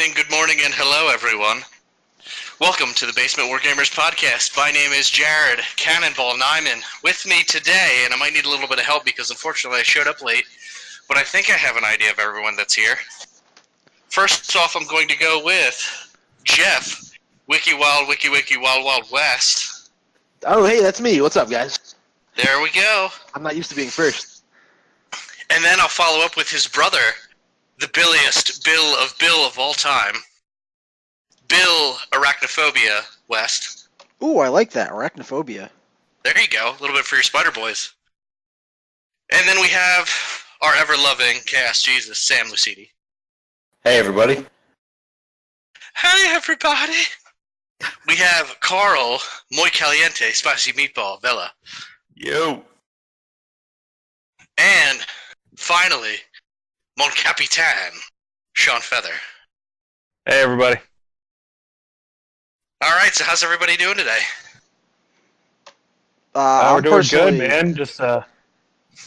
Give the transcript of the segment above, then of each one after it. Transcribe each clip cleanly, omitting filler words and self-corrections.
evening, good morning, and hello, everyone. Welcome to the Basement Wargamers podcast. My name is Jared Cannonball Nyman. With me today, and I might need a little bit of help because unfortunately I showed up late, but I think I have an idea of everyone that's here. First off, I'm going to go with Jeff, Wiki Wild West. Oh, hey, that's me. What's up, guys? There we go. I'm not used to being first. And then I'll follow up with his brother, the billiest Bill of all time, Bill Arachnophobia West. Ooh, I like that. Arachnophobia. There you go. A little bit for your spider boys. And then we have our ever-loving Chaos Jesus, Sam Lucidi. Hey, everybody. Hey, everybody. We have Carl, Muy Caliente, Spicy Meatball, Vela. Yo. And, finally, Mon Capitan, Sean Feather. Hey, everybody. All right, so how's everybody doing today? We're doing good, man. Just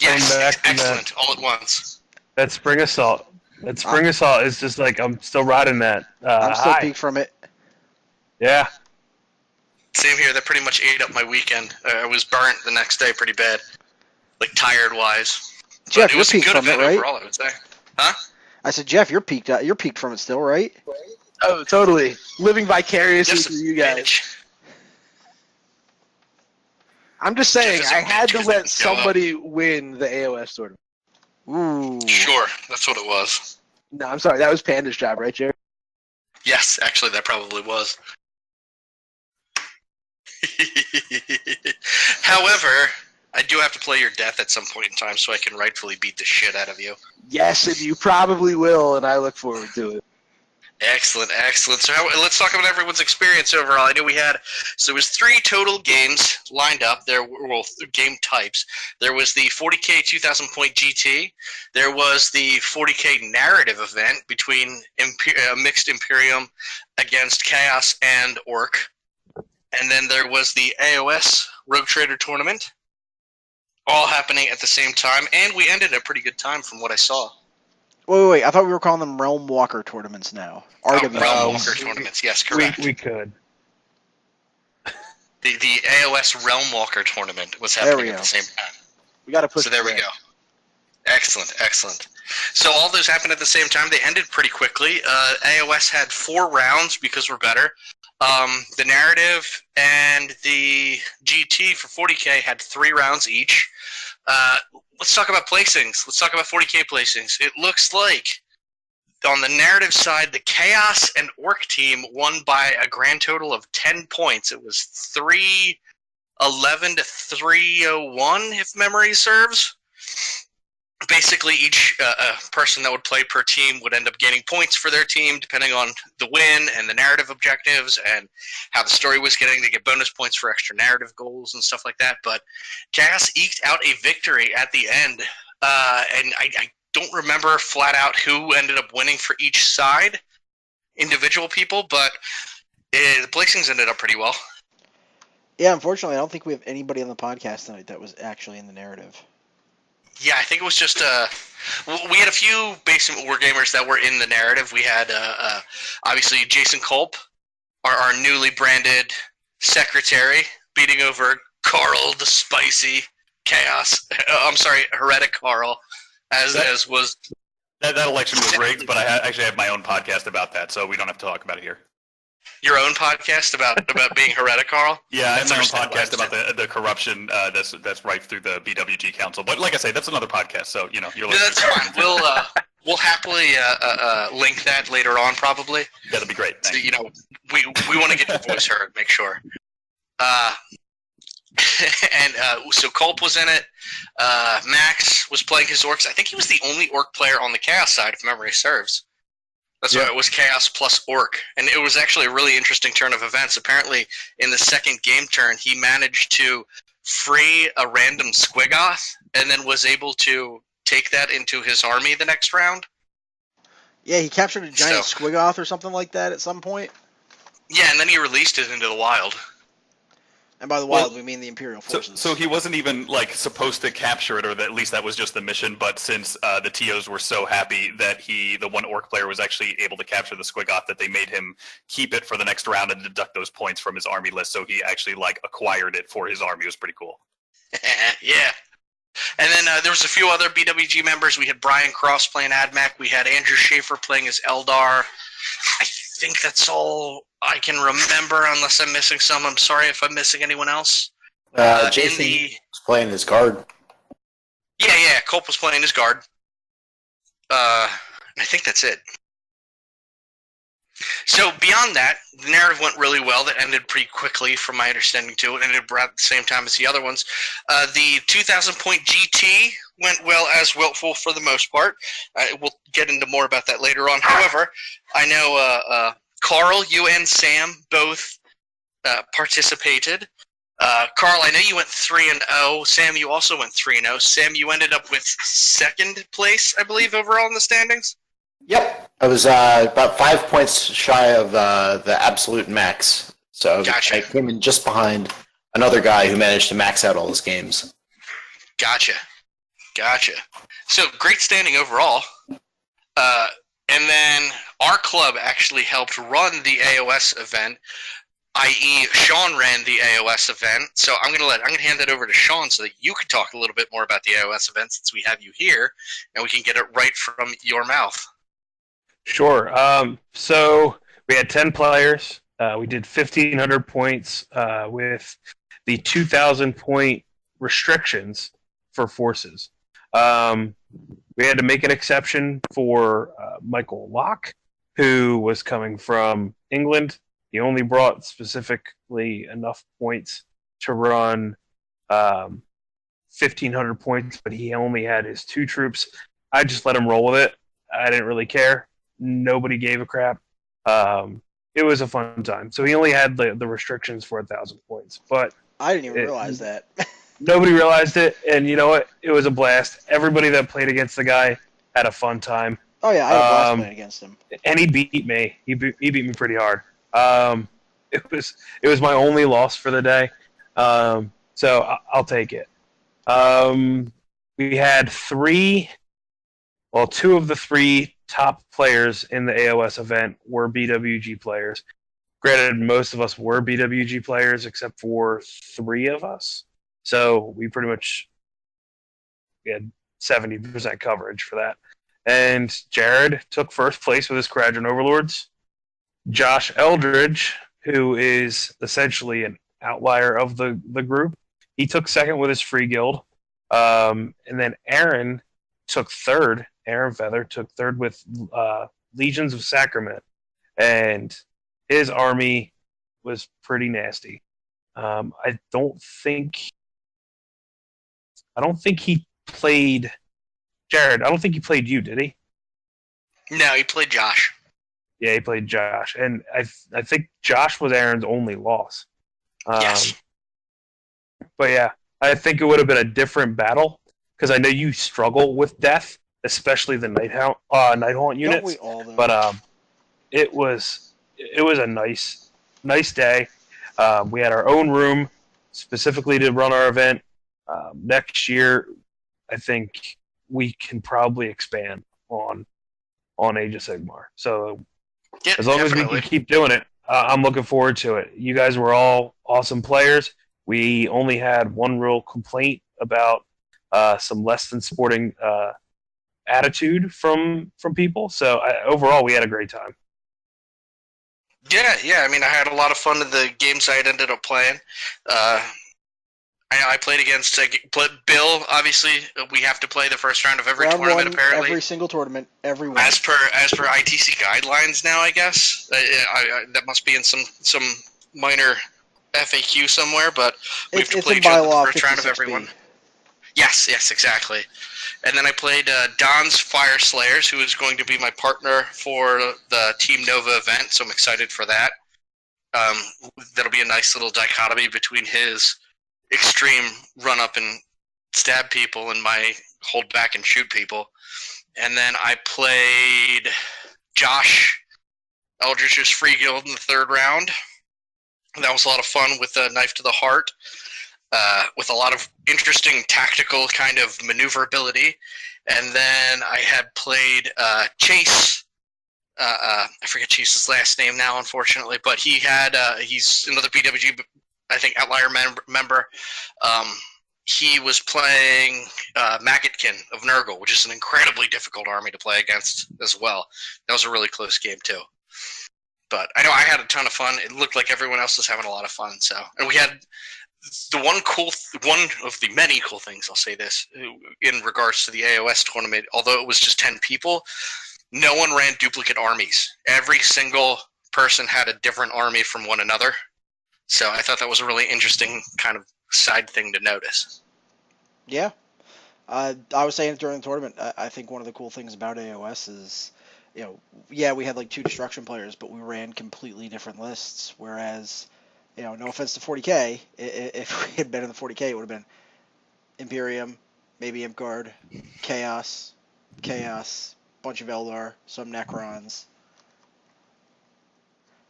yes, back excellent, all at once. that Spring Assault. That Spring Assault is just like, I'm still riding that. I'm still peaked from it. Yeah. Same here. That pretty much ate up my weekend. I was burnt the next day pretty bad, like tired-wise. Jeff, it was you're a peaked good from it, event right? overall, I would say. Huh? I said, Jeff, you're peaked. You're peaked from it still, right? Oh, totally. Living vicariously Just through you guys. bitch. I'm just saying, Jeff is a I had bitch to 'cause let it didn't go up. somebody win the AOS tournament. Ooh. Sure, that's what it was. No, I'm sorry. That was Panda's job, right, Jared? Yes, actually, that probably was. However, I do have to play your death at some point in time so I can rightfully beat the shit out of you. Yes, and you probably will, and I look forward to it. Excellent, excellent. So let's talk about everyone's experience overall. I knew we had, so there was 3 total games lined up. There were, well, game types. There was the 40K 2,000 point GT. There was the 40K narrative event between mixed Imperium against Chaos and Orc. And then there was the AOS Rogue Trader Tournament, all happening at the same time. And we ended at a pretty good time from what I saw. Wait. I thought we were calling them Realm Walker tournaments now. RWs. Realm Walker tournaments, yes, correct. We could. The AOS Realm Walker tournament was happening at the same time. We got to push. So there we go. Excellent, excellent. So all those happened at the same time. They ended pretty quickly. AOS had 4 rounds because we're better. The narrative and the GT for 40K had 3 rounds each. Let's talk about placings. Let's talk about 40K placings. It looks like on the narrative side, the Chaos and Orc team won by a grand total of 10 points. It was 311 to 301, if memory serves. Basically, each person that would play per team would end up gaining points for their team, depending on the win and the narrative objectives and how the story was getting. They get bonus points for extra narrative goals and stuff like that. But Chaos eked out a victory at the end, and I don't remember flat out who ended up winning for each side, individual people, but the placings ended up pretty well. Yeah, unfortunately, I don't think we have anybody on the podcast tonight that was actually in the narrative. Yeah, I think it was just we had a few Basement Wargamers that were in the narrative. We had obviously Jason Culp, our newly branded secretary, beating over Carl the Spicy Chaos. I'm sorry, Heretic Carl, as was. That election was rigged, but I actually have my own podcast about that, so we don't have to talk about it here. Your own podcast about being Heretic Carl? Yeah, I have my own podcast about the corruption that's rife through the BWG Council. But like I say, that's another podcast, so you're listening. No, that's fine. We'll happily link that later on, probably. That'll be great. So, we want to get your voice heard, make sure. So Culp was in it. Max was playing his orcs. I think he was the only orc player on the Chaos side, if memory serves. That's why it was Chaos plus Orc. And it was actually a really interesting turn of events. Apparently, in the second game turn, he managed to free a random Squiggoth and then was able to take that into his army the next round. Yeah, he captured a giant Squiggoth or something like that at some point. Yeah, and then he released it into the wild. And by the Well, wild, we mean the Imperial forces. So he wasn't even like supposed to capture it, or at least that was just the mission. But since the TOs were so happy that the one orc player was actually able to capture the Squiggoth, that they made him keep it for the next round and deduct those points from his army list. So he actually like acquired it for his army. It was pretty cool. Yeah. And then there was a few other BWG members. We had Brian Cross playing AdMac. We had Andrew Schaefer playing as Eldar. I think that's all I can remember, unless I'm missing some. I'm sorry if I'm missing anyone else. Jason was playing his guard. Yeah. Culp was playing his guard. I think that's it. So beyond that, the narrative went really well. That ended pretty quickly, from my understanding, too. It ended about the same time as the other ones. The 2,000-point GT went well as willful for the most part. We'll get into more about that later on. However, I know Carl, you and Sam both participated. Carl, I know you went 3-0. Sam, you also went 3-0. Sam, you ended up with second place, I believe, overall in the standings. Yep, I was about 5 points shy of the absolute max. So Gotcha. I came in just behind another guy who managed to max out all his games. Gotcha. So great standing overall. And then our club actually helped run the AOS event, i.e. Sean ran the AOS event. So I'm gonna hand that over to Sean so that you can talk a little bit more about the AOS event, since we have you here and we can get it right from your mouth. Sure. So we had 10 players. We did 1,500 points with the 2,000-point restrictions for forces. We had to make an exception for Michael Locke, who was coming from England. He only brought specifically enough points to run 1,500 points, but he only had his 2 troops. I just let him roll with it. I didn't really care. Nobody gave a crap. It was a fun time. So he only had the restrictions for 1,000 points. But I didn't even realize that. Nobody realized it, and you know what? It was a blast. Everybody that played against the guy had a fun time. Oh yeah, I had a blast playing against him. And he beat me. He beat me pretty hard. It was my only loss for the day. So I'll take it. We had 2 of the 3 top players in the AOS event were BWG players. Granted, most of us were BWG players except for 3 of us. So we had 70% coverage for that. And Jared took first place with his Quadrant Overlords. Josh Eldridge, who is essentially an outlier of the group, he took second with his Free Guild. And then Aaron took third. Aaron Feather took third with Legions of Sacrament, and his army was pretty nasty. I don't think he played Jared. I don't think he played you, did he? No, he played Josh. Yeah, he played Josh, and I think Josh was Aaron's only loss. Yes. But yeah, I think it would have been a different battle because I know you struggle with death, especially the Nighthaunt units. Don't we all, though? But it was a nice day. We had our own room specifically to run our event. Next year, I think we can probably expand on Age of Sigmar. So Yeah, as long as we can keep doing it, I'm looking forward to it. You guys were all awesome players. We only had one real complaint about some less than sporting attitude from people. So overall, we had a great time. Yeah. I mean, I had a lot of fun in the games I had ended up playing. I played against Bill. Obviously, we have to play the first round of every Round tournament. 1, apparently, every single tournament, every one. as per ITC guidelines now, I guess that must be in some minor FAQ somewhere. But we have to play each other the first round of everyone. Yes, exactly. And then I played Don's Fire Slayers, who is going to be my partner for the Team Nova event. So I'm excited for that. That'll be a nice little dichotomy between his extreme run up and stab people and my hold back and shoot people. And then I played Josh Eldridge's Free Guild in the third round. That was a lot of fun with a knife to the heart, with a lot of interesting tactical kind of maneuverability. And then I had played Chase. I forget Chase's last name now, unfortunately, but he's another BWG, I think, Outlier member. He was playing Maggotkin of Nurgle, which is an incredibly difficult army to play against as well. That was a really close game, too. But I know I had a ton of fun. It looked like everyone else was having a lot of fun. So, and we had the one of the many cool things, I'll say this, in regards to the AOS tournament, although it was just 10 people, no one ran duplicate armies. Every single person had a different army from one another. So I thought that was a really interesting kind of side thing to notice. Yeah. I was saying during the tournament, I think one of the cool things about AOS is, we had like 2 destruction players, but we ran completely different lists. Whereas, no offense to 40k, if we had been in the 40k, it would have been Imperium, maybe Imp Guard, Chaos, bunch of Eldar, some Necrons.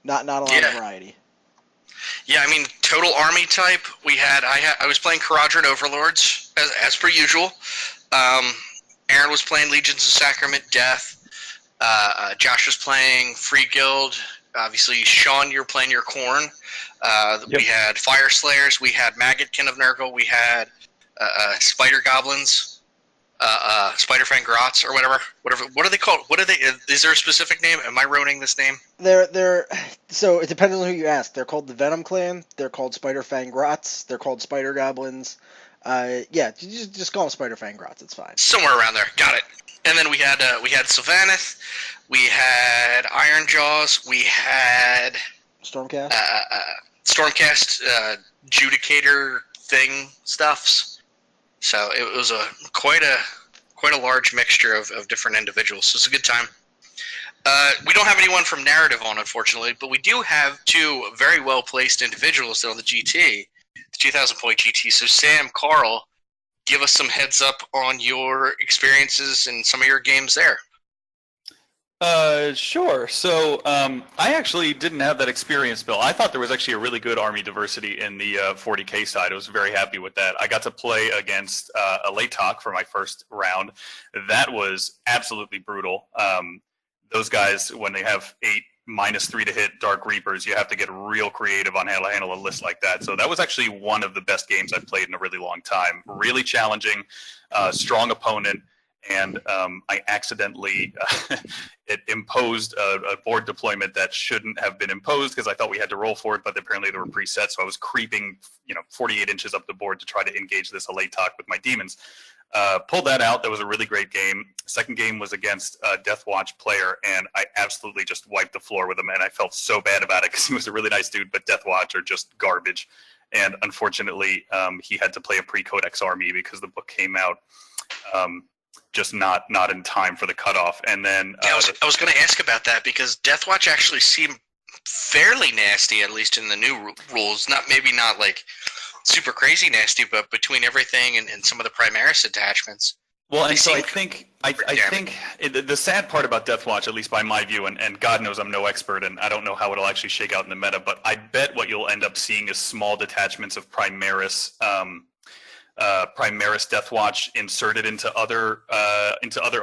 Not a lot of variety. Yeah, I mean, total army type, I was playing Kharadron Overlords, as per usual. Aaron was playing Legions of Sacrament Death. Josh was playing Free Guild. Obviously, Sean, you're playing your Khorne. Yep. We had Fire Slayers. We had Maggotkin of Nurgle. We had Spider Goblins, Spider Fang Grots, or whatever. What are they called? Is there a specific name? Am I ruining this name? So it depends on who you ask. They're called the Venom Clan. They're called Spider Fang Grots. They're called Spider Goblins. Just call them Spider Fang Grots. It's fine. Somewhere around there. Got it. And then we had Sylvaneth. We had Iron Jaws. We had Stormcast. Stormcast Judicator thing stuffs. So it was quite a large mixture of different individuals. So it's a good time. We don't have anyone from Narrative on, unfortunately, but we do have 2 very well placed individuals on the GT, the 2,000 point GT. So Sam, Carl, give us some heads up on your experiences and some of your games there. Sure. So I actually didn't have that experience, Bill. I thought there was actually a really good army diversity in the 40K side. I was very happy with that. I got to play against a Latok for my first round. That was absolutely brutal. Those guys, when they have 8 -3 to hit Dark Reapers, you have to get real creative on how to handle a list like that. So that was actually one of the best games I've played in a really long time. Really challenging, strong opponent. And I accidentally it imposed a board deployment that shouldn't have been imposed because I thought we had to roll for it, but apparently they were preset. So I was creeping, 48 inches up the board to try to engage this Alatok with my demons. Pulled that out. That was a really great game. Second game was against a Death Watch player, and I absolutely just wiped the floor with him, and I felt so bad about it because he was a really nice dude, but Death Watch are just garbage. And unfortunately, he had to play a pre-Codex army because the book came out just not in time for the cutoff. And then I was going to ask about that because Death Watch actually seemed fairly nasty, at least in the new rules. Not like super crazy nasty, but between everything and some of the Primaris attachments. Well, and so I think the sad part about Death Watch, at least by my view, and God knows I'm no expert, and I don't know how it'll actually shake out in the meta, but I bet what you'll end up seeing is small detachments of Primaris Death Watch inserted into other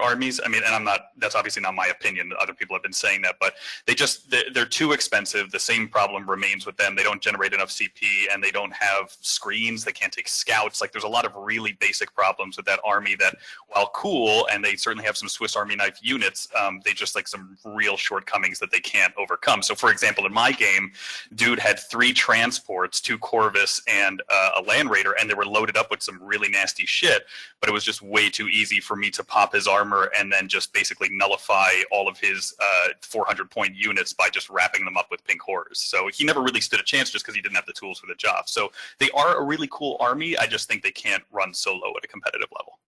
armies. I mean, and that's obviously not my opinion. Other people have been saying that, but they're too expensive. The same problem remains with them. They don't generate enough CP, and they don't have screens. They can't take scouts. Like, there's a lot of really basic problems with that army that, while cool, and they certainly have some Swiss Army knife units, they just like some real shortcomings that they can't overcome. So, for example, in my game, dude had 3 transports, 2 Corvus, and a Land Raider, and they were loaded up with some really nasty shit, but it was just way too easy for me to pop his armor and then just basically nullify all of his 400-point units by just wrapping them up with pink horrors. So he never really stood a chance just because he didn't have the tools for the job. So they are a really cool army. I just think they can't run solo at a competitive level.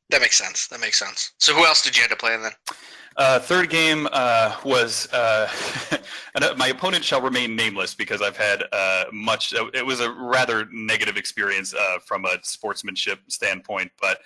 That makes sense. So who else did you end up playing then? Third game was my opponent shall remain nameless because I've had much. It was a rather negative experience from a sportsmanship standpoint, but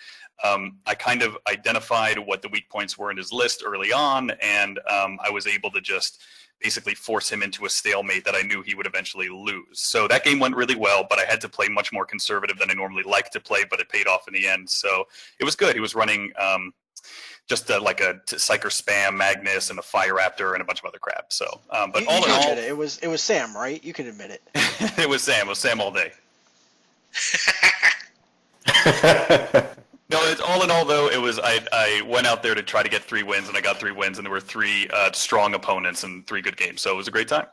I kind of identified what the weak points were in his list early on, and I was able to just basically force him into a stalemate that I knew he would eventually lose. So that game went really well, but I had to play much more conservative than I normally like to play, but it paid off in the end. So it was good. He was running just like a Psyker Spam Magnus and a Fire Raptor and a bunch of other crap. So, but all in all, it was Sam, right? You can admit it. It was Sam all day. No, it's all in all though. It was I went out there to try to get 3 wins, and I got 3 wins, and there were 3 strong opponents and 3 good games. So it was a great time.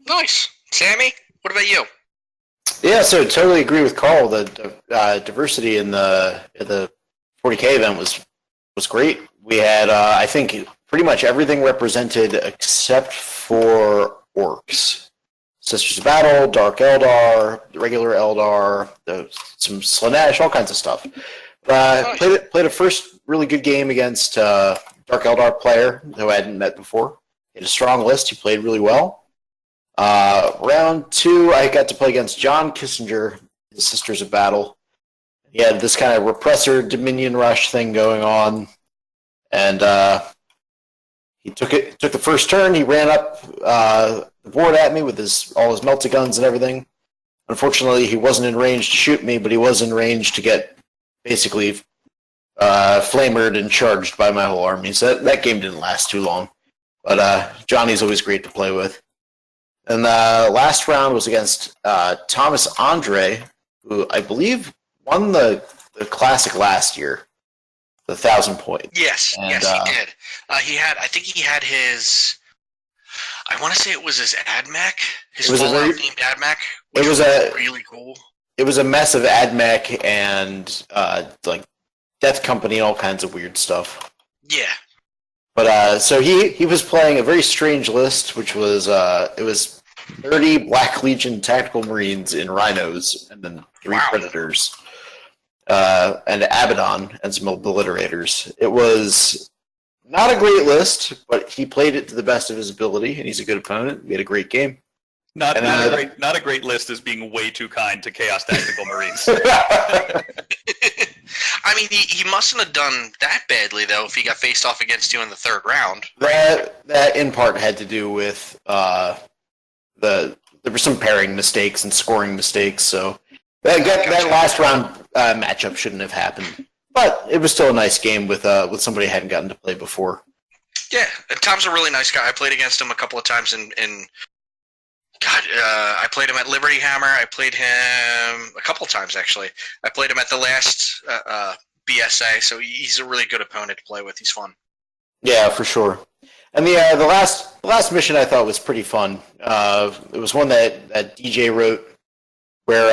Nice, Sammy. What about you? Yeah, so totally agree with Carl. The diversity in the 40K event was great. We had I think pretty much everything represented except for orcs. Sisters of Battle, Dark Eldar, regular Eldar, some Slanesh, all kinds of stuff. Played a first really good game against Dark Eldar player who I hadn't met before. He had a strong list. He played really well. Round 2, I got to play against John Kissinger, his Sisters of Battle. He had this kind of repressor Dominion Rush thing going on, and he took the first turn. He ran up the board at me with all his melta guns and everything. Unfortunately, he wasn't in range to shoot me, but he was in range to get basically flamered and charged by my whole army. So that game didn't last too long. But Johnny's always great to play with. And the last round was against Thomas Andre, who I believe won the Classic last year, the 1,000 point. Yes, he did. I think he had his. I want to say it was his AdMech, his Fallout-themed AdMech, which was really cool. It was a mess of AdMech and like Death Company and all kinds of weird stuff. Yeah. But so he was playing a very strange list, which was it was 30 Black Legion Tactical Marines in Rhinos, and then 3 Predators, and Abaddon, and some Obliterators. It was not a great list, but he played it to the best of his ability, and he's a good opponent. We had a great game. Not a great list is being way too kind to Chaos Tactical Marines. I mean, he mustn't have done that badly, though, if he got faced off against you in the 3rd round. That in part had to do with there were some pairing mistakes and scoring mistakes, so that last round matchup shouldn't have happened. But it was still a nice game with somebody I hadn't gotten to play before. Yeah, Tom's a really nice guy. I played against him a couple of times I played him at Liberty Hammer. I played him a couple of times, actually. I played him at the last BSA, so he's a really good opponent to play with. He's fun. Yeah, for sure. And the last mission I thought was pretty fun. It was one that DJ wrote, where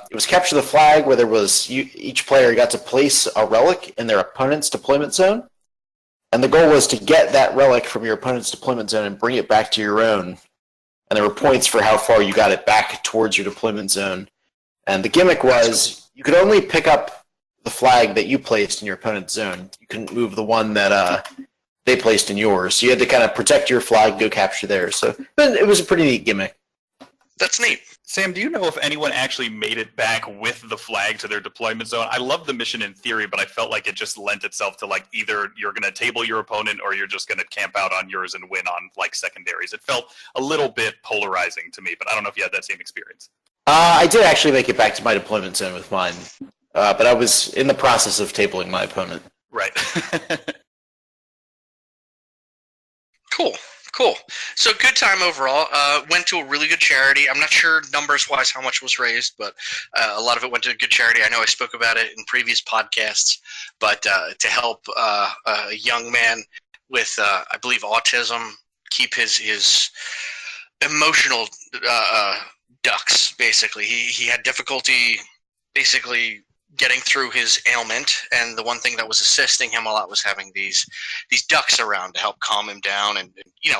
it was Capture the Flag, where there was each player got to place a relic in their opponent's deployment zone, and the goal was to get that relic from your opponent's deployment zone and bring it back to your own. And there were points for how far you got it back towards your deployment zone. And the gimmick was you could only pick up the flag that you placed in your opponent's zone. You couldn't move the one that they placed in yours. So you had to kind of protect your flag, go capture theirs. But it was a pretty neat gimmick. That's neat. Sam, do you know if anyone actually made it back with the flag to their deployment zone? I love the mission in theory, but I felt like it just lent itself to like either you're going to table your opponent or you're just going to camp out on yours and win on like secondaries. It felt a little bit polarizing to me, but I don't know if you had that same experience. I did actually make it back to my deployment zone with mine, but I was in the process of tabling my opponent. Right. Cool. So good time overall. Went to a really good charity. I'm not sure numbers-wise how much was raised, but a lot of it went to a good charity. I know I spoke about it in previous podcasts, but to help a young man with, I believe, autism keep his emotional ducks, basically. He had difficulty basically getting through his ailment, and the one thing that was assisting him a lot was having these ducks around to help calm him down and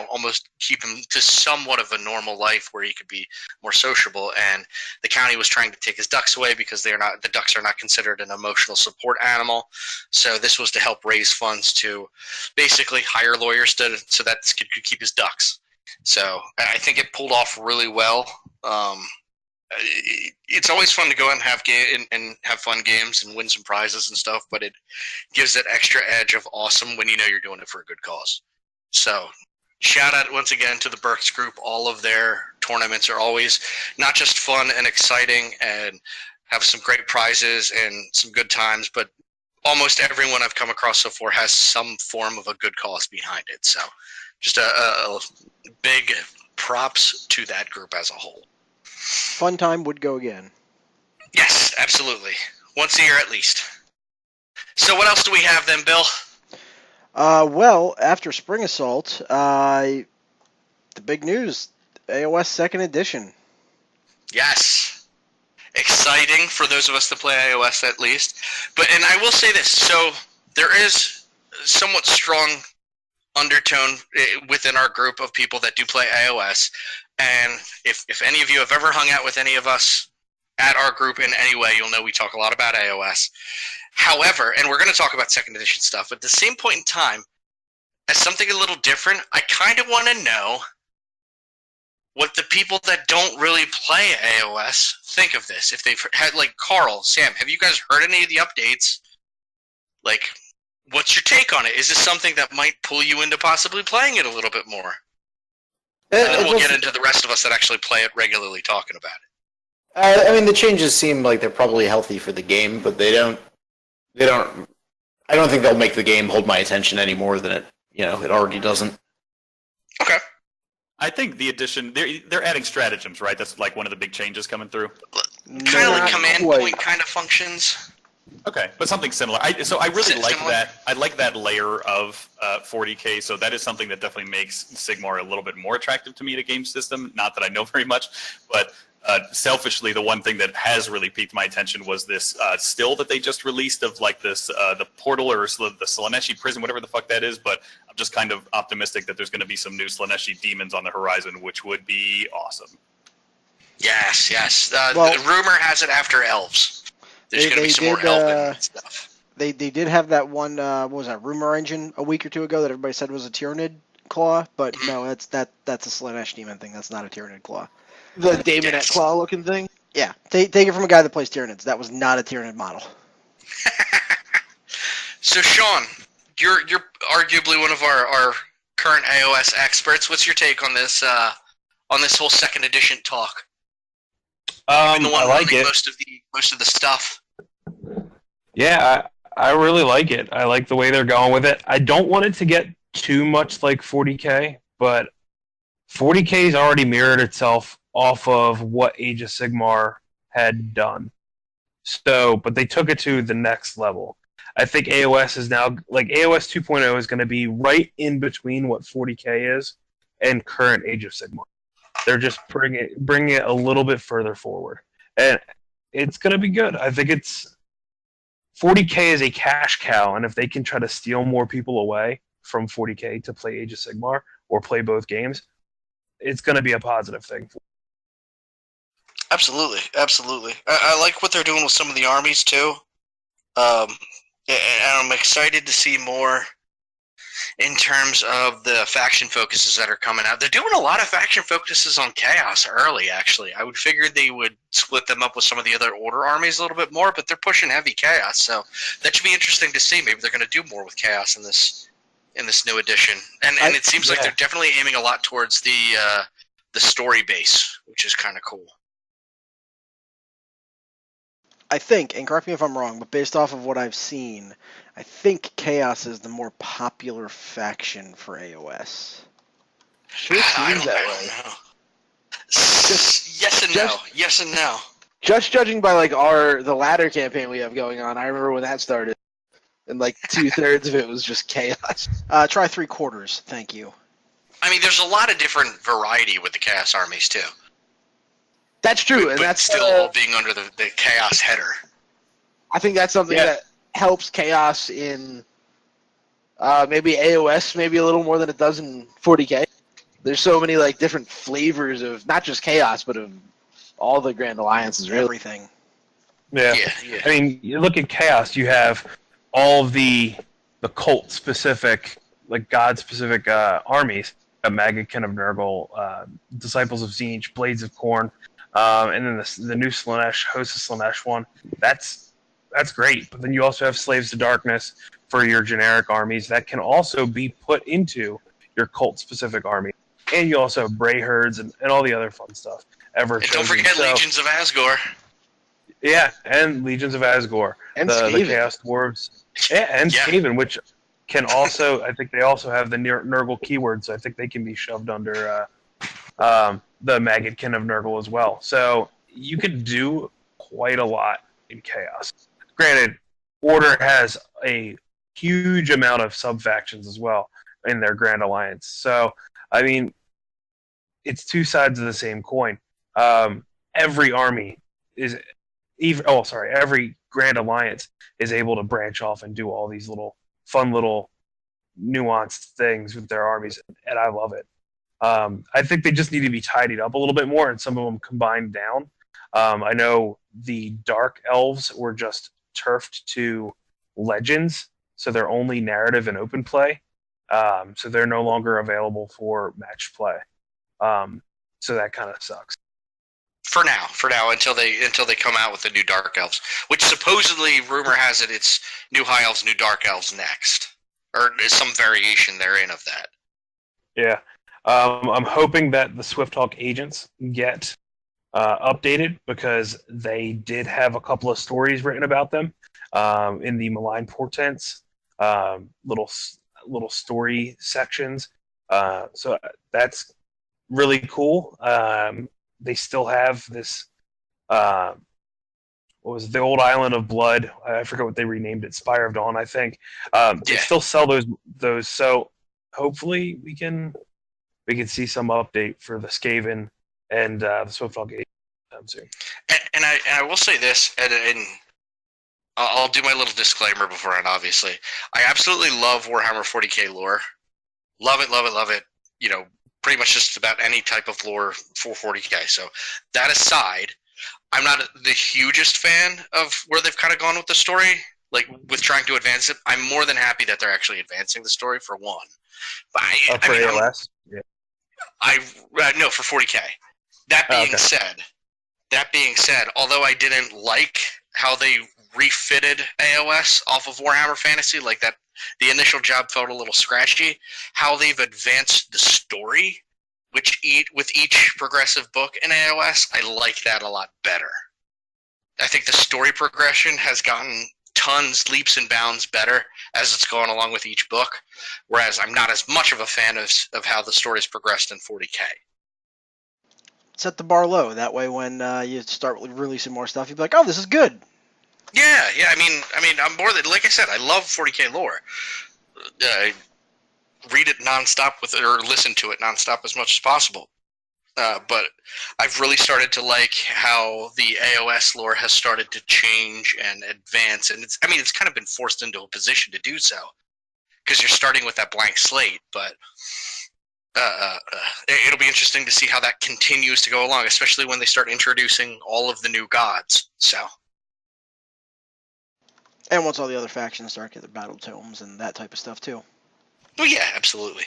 almost keep him to somewhat of a normal life where he could be more sociable. And the county was trying to take his ducks away because the ducks are not considered an emotional support animal. So this was to help raise funds to basically hire lawyers so that this kid could keep his ducks. So I think it pulled off really well. It's always fun to go and have have fun games and win some prizes and stuff, but it gives that extra edge of awesome when you know you're doing it for a good cause. So shout out once again to the Berks group. All of their tournaments are always not just fun and exciting and have some great prizes and some good times, but almost everyone I've come across so far has some form of a good cause behind it. So just a big props to that group as a whole. Fun time, would go again. Yes, absolutely. Once a year at least. So what else do we have then, Bill? Well, after Spring Assault, the big news, AOS 2nd Edition. Yes. Exciting for those of us that play iOS at least. And I will say this, so there is somewhat strong undertone within our group of people that do play iOS. And if any of you have ever hung out with any of us at our group in any way, you'll know we talk a lot about iOS. However, and we're going to talk about 2nd edition stuff, but at the same point in time, as something a little different, I kind of want to know what the people that don't really play iOS think of this. If they've had, like, Carl, Sam, have you guys heard any of the updates? Like, what's your take on it? Is this something that might pull you into possibly playing it a little bit more? And then we'll get into the rest of us that actually play it regularly talking about it. I mean, the changes seem like they're probably healthy for the game, but I don't think they'll make the game hold my attention any more than it already doesn't. Okay. I think the addition, they're adding stratagems, right? That's like one of the big changes coming through. Kind of like command point kind of functions. Okay, but something similar. So I really like Similar. that. I like that layer of 40K. So that is something that definitely makes Sigmar a little bit more attractive to me to game system. Not that I know very much, but selfishly, the one thing that has really piqued my attention was this still that they just released of like this the portal or the Slaaneshi prison, whatever the fuck that is. But I'm just kind of optimistic that there's going to be some new Slaaneshi demons on the horizon, which would be awesome. Yes. The rumor has it after elves. There's going to be some more elven stuff. They did have that one, what was that, rumor engine a week or two ago that everybody said was a Tyranid claw, but no, that's a Slaanesh demon thing. That's not a Tyranid claw. The Daemonette claw looking thing? Yeah, take it from a guy that plays Tyranids. That was not a Tyranid model. So, Sean, you're arguably one of our current iOS experts. What's your take on this whole 2nd edition talk? You've been the one I like running it. most of the stuff. Yeah, I really like it. I like the way they're going with it. I don't want it to get too much like 40K, but 40K's already mirrored itself off of what Age of Sigmar had done. But they took it to the next level. I think AOS is now, like AOS 2.0 is going to be right in between what 40K is and current Age of Sigmar. They're just bringing it a little bit further forward. And it's going to be good. I think 40K is a cash cow, and if they can try to steal more people away from 40K to play Age of Sigmar or play both games, it's going to be a positive thing. Absolutely. I like what they're doing with some of the armies, too. And I'm excited to see more in terms of the faction focuses that are coming out. They're doing a lot of faction focuses on Chaos early, actually. I would figure they would split them up with some of the other Order armies a little bit more, but they're pushing heavy Chaos, so that should be interesting to see. Maybe they're going to do more with Chaos in this new edition. And it seems like they're definitely aiming a lot towards the story base, which is kind of cool. I think, and correct me if I'm wrong, but based off of what I've seen, I think Chaos is the more popular faction for AOS. Sure seems that way. Yes and no. Just judging by like the ladder campaign we have going on, I remember when that started, and like 2/3 of it was just Chaos. Try 3/4, thank you. I mean, there's a lot of different variety with the Chaos armies too. That's true, and but that's still all being under the Chaos header. I think that's something that helps Chaos in maybe AOS, maybe a little more than it does in 40K. There's so many like different flavors of not just Chaos, but of all the Grand Alliances, really. Everything. Yeah. I mean, you look at Chaos, you have all of the cult-specific, like God-specific armies. Maggotkin of Nurgle, Disciples of Tzeentch, Blades of Khorne, and then the new Slaanesh, Host of Slaanesh one. That's great. But then you also have Slaves to Darkness for your generic armies that can also be put into your cult-specific army. And you also have Bray Herds and all the other fun stuff. And don't forget Legions of Asgore. Yeah, and Legions of Asgore. And the Chaos Dwarves. Yeah, and Skaven, which can also, I think they also have the Nurgle keyword, so I think they can be shoved under the Maggotkin of Nurgle as well. So you can do quite a lot in Chaos. Granted, Order has a huge amount of sub-factions as well in their Grand Alliance. So, I mean, it's two sides of the same coin. Every army is... every Grand Alliance is able to branch off and do all these fun little nuanced things with their armies, and I love it. I think they just need to be tidied up a little bit more, and some of them combined down. I know the Dark Elves were just turfed to Legends, so they're only narrative and open play. So they're no longer available for match play. So that kind of sucks. For now, until they come out with the new Dark Elves, which supposedly rumor has it it's new High Elves, new Dark Elves next, or some variation therein of that. Yeah, I'm hoping that the Swifthawk agents get updated because they did have a couple of stories written about them in the Malign Portents, little story sections. So that's really cool. They still have this, what was it, the old Island of Blood? I forget what they renamed it, Spire of Dawn, I think. They still sell those. So hopefully we can see some update for the Skaven and the Swifthawk soon. And I will say this, and I'll do my little disclaimer beforehand. Obviously, I absolutely love Warhammer 40K lore. Love it. You know, pretty much just about any type of lore for 40K. So that aside, I'm not the hugest fan of where they've kind of gone with the story, like with trying to advance it. I'm more than happy that they're actually advancing the story for one. But for AOS? No, for 40K. That being said, although I didn't like how they refitted AOS off of Warhammer Fantasy, like that, the initial job felt a little scratchy. How they've advanced the story, with each progressive book in AOS, I like that a lot better. I think the story progression has gotten leaps and bounds better as it's going along with each book, whereas I'm not as much of a fan of how the story's progressed in 40K. Set the bar low. That way when you start releasing more stuff, you'll be like, oh, this is good. Yeah. I mean, I'm more than, like I said, I love 40K lore. Read it nonstop or listen to it nonstop as much as possible. But I've really started to like how the AOS lore has started to change and advance, and it's kind of been forced into a position to do so because you're starting with that blank slate. But it'll be interesting to see how that continues to go along, especially when they start introducing all of the new gods. So. And once all the other factions start getting their battle tomes and that type of stuff too. Oh yeah, absolutely.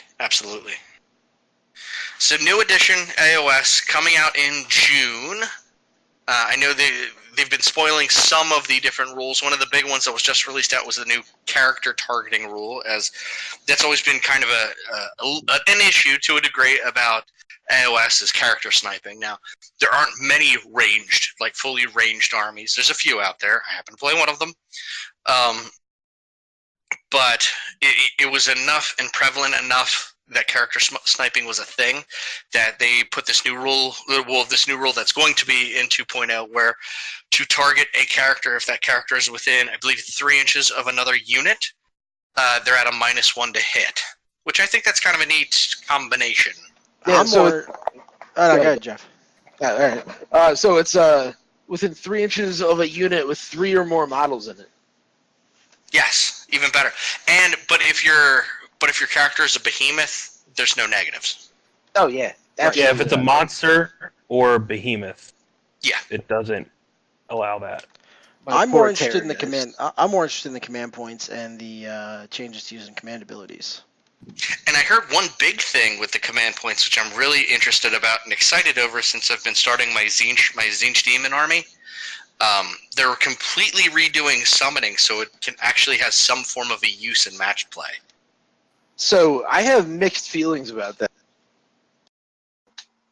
So new edition AOS coming out in June. I know they've been spoiling some of the different rules. One of the big ones that was just released out was the new character targeting rule, as that's always been kind of an issue to a degree about AOS is character sniping. Now, there aren't many fully ranged armies. There's a few out there. I happen to play one of them. But it was enough and prevalent enough that character sniping was a thing that they put this new rule that's going to be in 2.0, where to target a character, if that character is within, I believe, 3 inches of another unit, they're at a -1 to hit, which I think that's kind of a neat combination. Yeah, go ahead, Jeff. All right. So it's within 3 inches of a unit with 3 or more models in it. Yes, even better. But if your character is a behemoth, there's no negatives. Oh yeah, Yeah, if it's a monster or behemoth, Yeah, it doesn't allow that. My I'm poor more interested in the terrorist. command. I'm more interested in the command points and the changes to using command abilities. and I heard one big thing with the command points, which I'm really interested about and excited over since I've been starting my Tzeentch Demon army. They're completely redoing summoning, so it can actually has some form of a use in match play. So I have mixed feelings about that.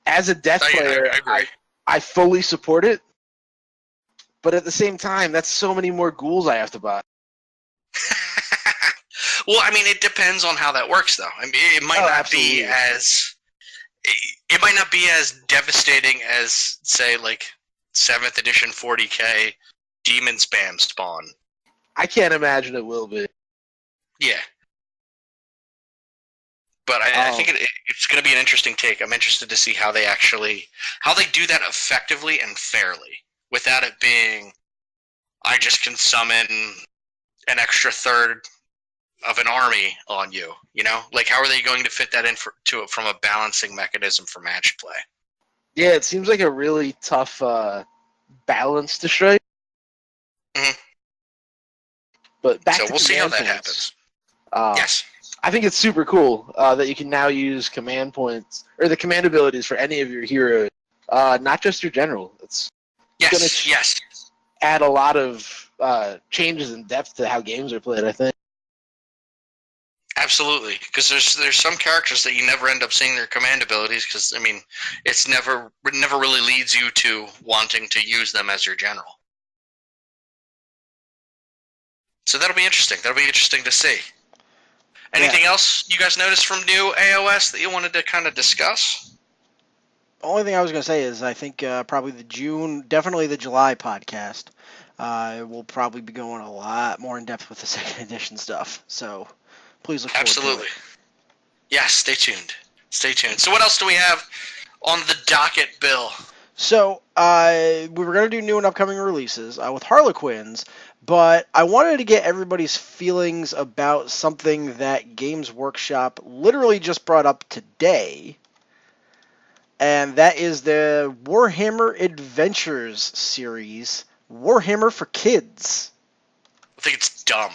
As a death player, I agree. I fully support it, but at the same time, that's so many more ghouls I have to buy. Well, I mean, it depends on how that works, though. I mean, it might not be as devastating as, say, like 7th edition 40k demon spam spawn. I can't imagine it will be. Yeah, but I think it's going to be an interesting take. I'm interested to see how they do that effectively and fairly, without it being, I just can summon an extra third of an army on you, you know? Like, how are they going to fit that in from a balancing mechanism for match play? Yeah, it seems like a really tough balance to strike. Mhm. But back So to we'll see how command that points. happens. Yes. I think it's super cool that you can now use command points or the command abilities for any of your heroes, not just your general. It's gonna Yes. add a lot of changes in depth to how games are played, I think. Absolutely, because there's some characters that you never end up seeing their command abilities, because I mean, it never really leads you to wanting to use them as your general. So that'll be interesting. That'll be interesting to see. Anything else you guys noticed from new AOS that you wanted to kind of discuss? Only thing I was going to say is I think probably definitely the July podcast. We'll probably be going a lot more in depth with the 2nd edition stuff. So please look forward Absolutely. to it. Yes, stay tuned. Stay tuned. So what else do we have on the docket, Bill? So we were going to do new and upcoming releases with Harlequins, but I wanted to get everybody's feelings about something that Games Workshop literally just brought up today. And that is the Warhammer Adventures series, Warhammer for Kids. I think it's dumb.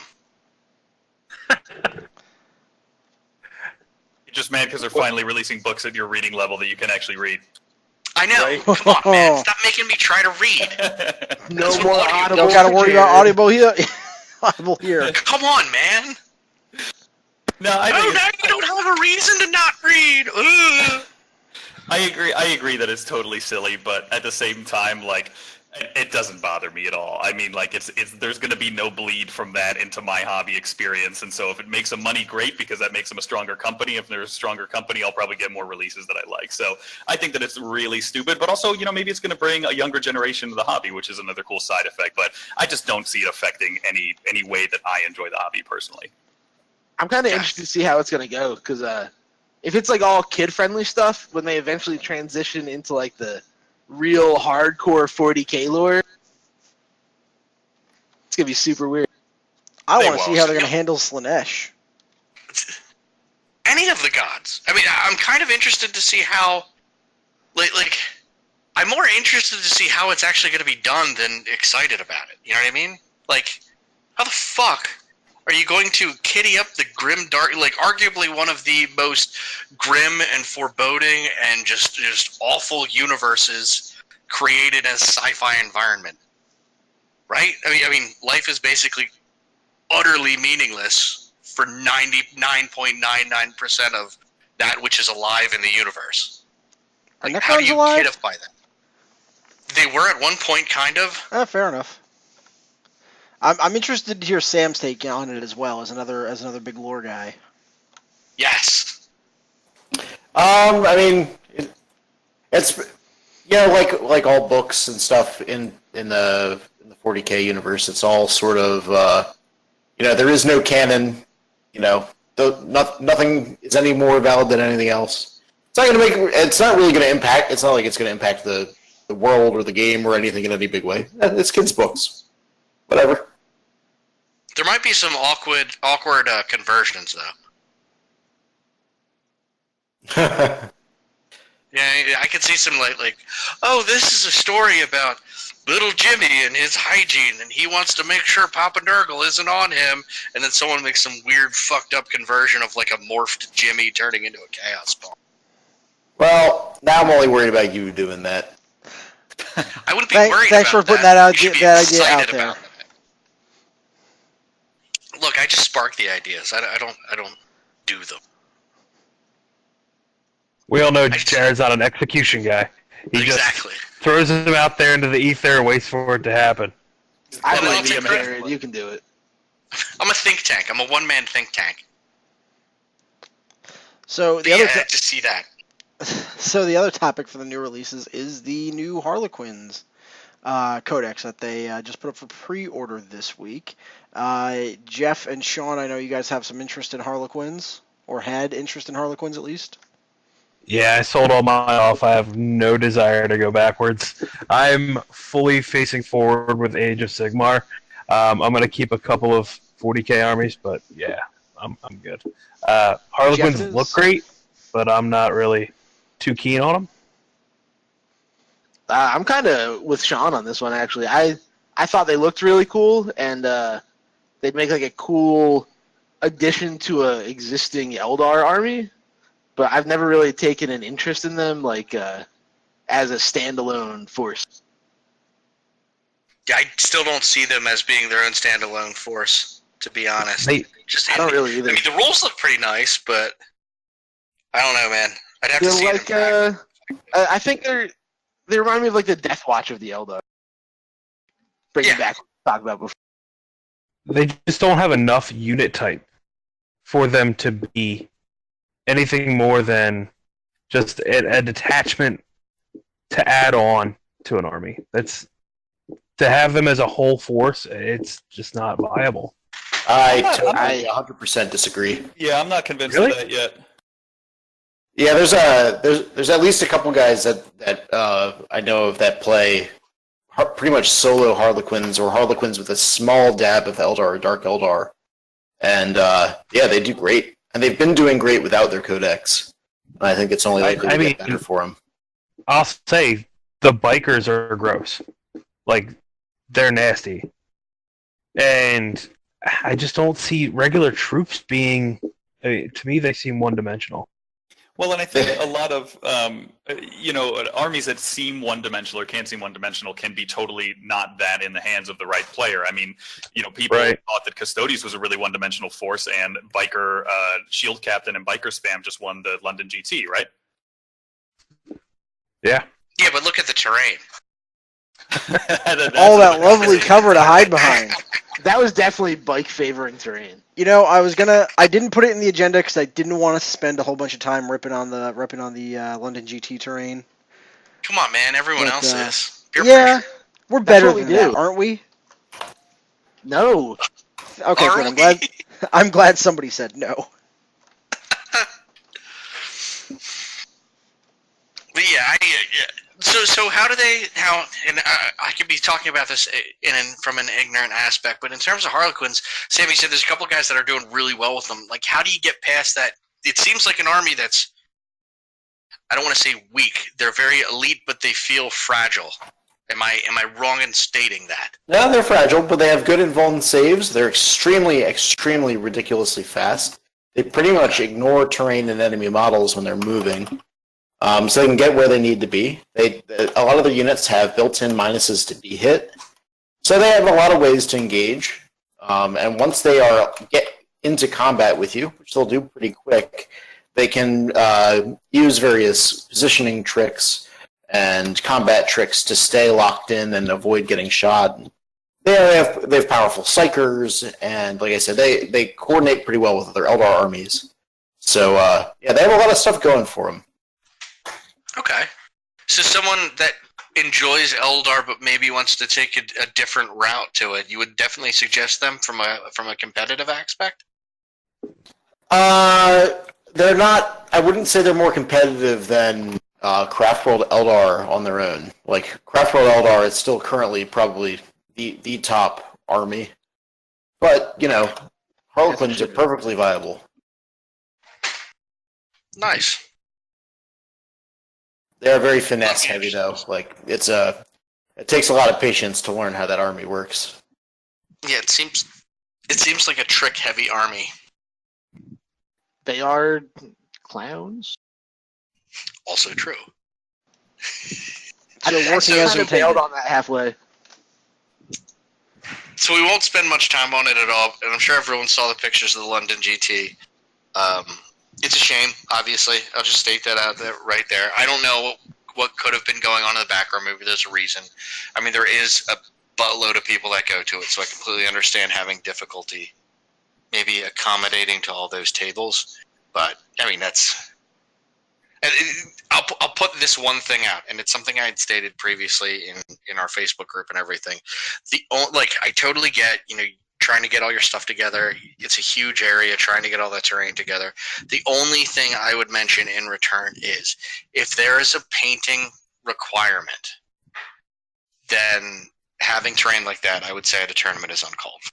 You're just mad because they're finally releasing books at your reading level that you can actually read. I know. Right? Come on, man. Stop making me try to read. No That's more what audible. Don't got to worry about Jared. audible here. Audible here. Come on, man. No, I think now you don't have a reason to not read. Ugh. I agree that it's totally silly, but at the same time, like, it doesn't bother me at all. I mean, like, there's going to be no bleed from that into my hobby experience, and so if it makes them money, great, because that makes them a stronger company. If they're a stronger company, I'll probably get more releases that I like. So I think that it's really stupid, but also, you know, maybe it's going to bring a younger generation to the hobby, which is another cool side effect, but I just don't see it affecting any way that I enjoy the hobby personally. I'm kind of interested to see how it's going to go, because if it's like all kid-friendly stuff, when they eventually transition into like the real hardcore 40k lore, it's going to be super weird. I They want to see won't. how they're going to handle Slanesh. Any of the gods. I mean, I'm kind of interested to see how, like, I'm more interested to see how it's actually going to be done than excited about it. You know what I mean? Like, how the fuck are you going to kitty up the grim dark, like arguably one of the most grim and foreboding and just awful universes created as sci-fi environment, right? I mean, life is basically utterly meaningless for 99.99% of that which is alive in the universe. Are Like, how do Necrons you alive? kid up by that? They were at one point, kind of. Fair enough. I'm interested to hear Sam's take on it as well as another big lore guy. Yes. I mean, it's like all books and stuff in the 40k universe. It's all sort of there is no canon. Nothing is any more valid than anything else. It's not really going to impact. It's not like it's going to impact the the world or the game or anything in any big way. It's kids' books. Whatever. There might be some awkward conversions, though. Yeah, I could see some like, oh, this is a story about little Jimmy and his hygiene, and he wants to make sure Papa Nurgle isn't on him, and then someone makes some weird, fucked up conversion of like a morphed Jimmy turning into a chaos ball. Well, now I'm only worried about you doing that. I wouldn't be worried Thanks about for putting that idea out there. About Look, I just spark the ideas. I don't do them. We all know Jared's not an execution guy. He Exactly. just throws them out there into the ether and waits for it to happen. I Well, believe you, it's Jared. You can do it. I'm a think tank. I'm a one-man think tank. So But the yeah, other I just see that. so the other topic for the new releases is the new Harlequins codex that they just put up for pre-order this week. Jeff and Sean, I know you guys have some interest in Harlequins, or had interest in Harlequins at least. Yeah, I sold all mine off. I have no desire to go backwards. I'm fully facing forward with Age of Sigmar. I'm going to keep a couple of 40k armies, but yeah, I'm good. Harlequins Jeff is- look great, but I'm not really too keen on them. I'm kind of with Sean on this one, actually. I thought they looked really cool, and they'd make like a cool addition to a existing Eldar army. But I've never really taken an interest in them, like as a standalone force. Yeah, I still don't see them as being their own standalone force, to be honest. They- I don't really either. I mean, the rules look pretty nice, but I don't know, man. I'd have to They're see like, them. I think they remind me of like the Death Watch of the Eldar. Bring Yeah. it back. Talk about before. They just don't have enough unit type for them to be anything more than just a detachment to add on to an army. That's to have them as a whole force. It's just not viable. I totally 100% disagree. Yeah, I'm not convinced Really? of that yet. Yeah, there's at least a couple guys that I know of that play pretty much solo Harlequins or Harlequins with a small dab of Eldar or Dark Eldar, and yeah, they do great, and they've been doing great without their codex. And I think it's only likely to get better for them. I'll say the bikers are gross. Like, they're nasty. And I just don't see regular troops being... to me, they seem one-dimensional. Well, and I think a lot of, armies that seem one-dimensional or can seem one-dimensional can be totally not that in the hands of the right player. I mean, people Right. thought that Custodes was a really one-dimensional force, and Biker Shield Captain and Biker Spam just won the London GT, right? Yeah. Yeah, but look at the terrain. All that lovely cover to hide behind. That was definitely bike favoring terrain. I didn't put it in the agenda because I didn't want to spend a whole bunch of time ripping on the London GT terrain. Come on, man. Everyone But, else is. Peer Yeah, pressure. we're better what we than that, do. aren't we? No. Okay, Are good. we? I'm glad somebody said no. But yeah, so how do they? And I could be talking about this from an ignorant aspect, but in terms of Harlequins, Sammy said there's a couple guys that are doing really well with them. Like, how do you get past that? It seems like an army that's, I don't want to say weak. They're very elite, but they feel fragile. Am I wrong in stating that? No, they're fragile, but they have good invuln saves. They're extremely, extremely ridiculously fast. They pretty much ignore terrain and enemy models when they're moving. So they can get where they need to be. A lot of their units have built-in minuses to be hit, so they have a lot of ways to engage. And once they get into combat with you, which they'll do pretty quick, they can use various positioning tricks and combat tricks to stay locked in and avoid getting shot. They have powerful psychers, and like I said, they coordinate pretty well with their Eldar armies. So yeah, they have a lot of stuff going for them. Okay. So someone that enjoys Eldar but maybe wants to take a different route to it, you would definitely suggest them from a competitive aspect? They're not. I wouldn't say they're more competitive than Craft World Eldar on their own. Like, Craft World Eldar is still currently probably the top army. But, Harlequins are perfectly viable. Nice. They are very finesse heavy, though. Like, it takes a lot of patience to learn how that army works. Yeah, it seems like a trick-heavy army. They are clowns. Also true. So working as kind of bailed on that halfway. So we won't spend much time on it at all, and I'm sure everyone saw the pictures of the London GT. It's a shame, obviously. I'll just state that out there, right there. I don't know what could have been going on in the background. Maybe there's a reason. I mean, there is a buttload of people that go to it, so I completely understand having difficulty maybe accommodating to all those tables. But, I mean, I'll put this one thing out, and it's something I had stated previously in our Facebook group and everything. I totally get, trying to get all your stuff together. It's a huge area, trying to get all that terrain together. The only thing I would mention in return is if there is a painting requirement, then having terrain like that, I would say at a tournament is uncalled for.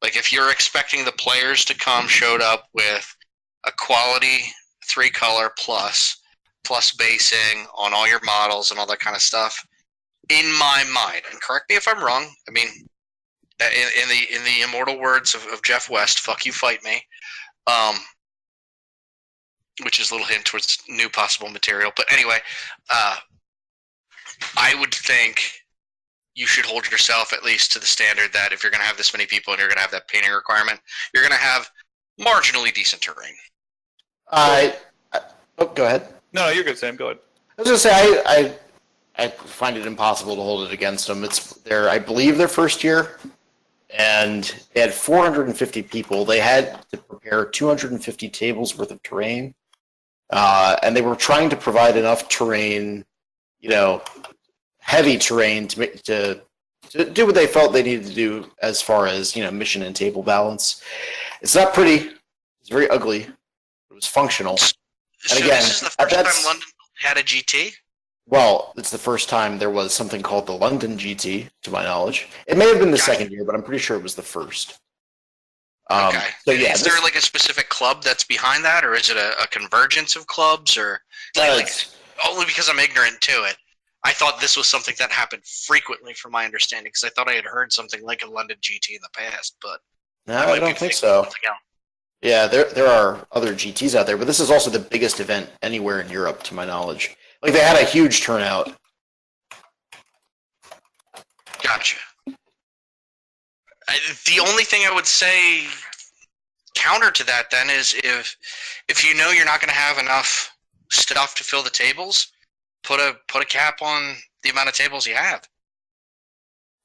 Like, if you're expecting the players to come showed up with a quality 3-color plus basing on all your models and all that kind of stuff, in my mind, and correct me if I'm wrong, I mean, in the immortal words of Jeff West, fuck you, fight me, which is a little hint towards new possible material. But anyway, I would think you should hold yourself at least to the standard that if you're going to have this many people and you're going to have that painting requirement, you're going to have marginally decent terrain. Go ahead. No, you're good, Sam. Go ahead. I was going to say, I find it impossible to hold it against them. It's I believe, their first year, and they had 450 people. They had to prepare 250 tables worth of terrain, and they were trying to provide enough terrain, heavy terrain to do what they felt they needed to do as far as mission and table balance. It's not pretty. It's very ugly. It was functional. So and again, this is the first time London had a GT? Well, it's the first time there was something called the London GT, to my knowledge. It may have been the second year, but I'm pretty sure it was the first. Okay. So yeah, is there like a specific club that's behind that, or is it a convergence of clubs, or only because I'm ignorant to it? I thought this was something that happened frequently, from my understanding, because I thought I had heard something like a London GT in the past, but no, I don't think so. Yeah, there are other GTs out there, but this is also the biggest event anywhere in Europe, to my knowledge. Like, they had a huge turnout. Gotcha. The only thing I would say counter to that then is if you know you're not going to have enough stuff to fill the tables, put a cap on the amount of tables you have.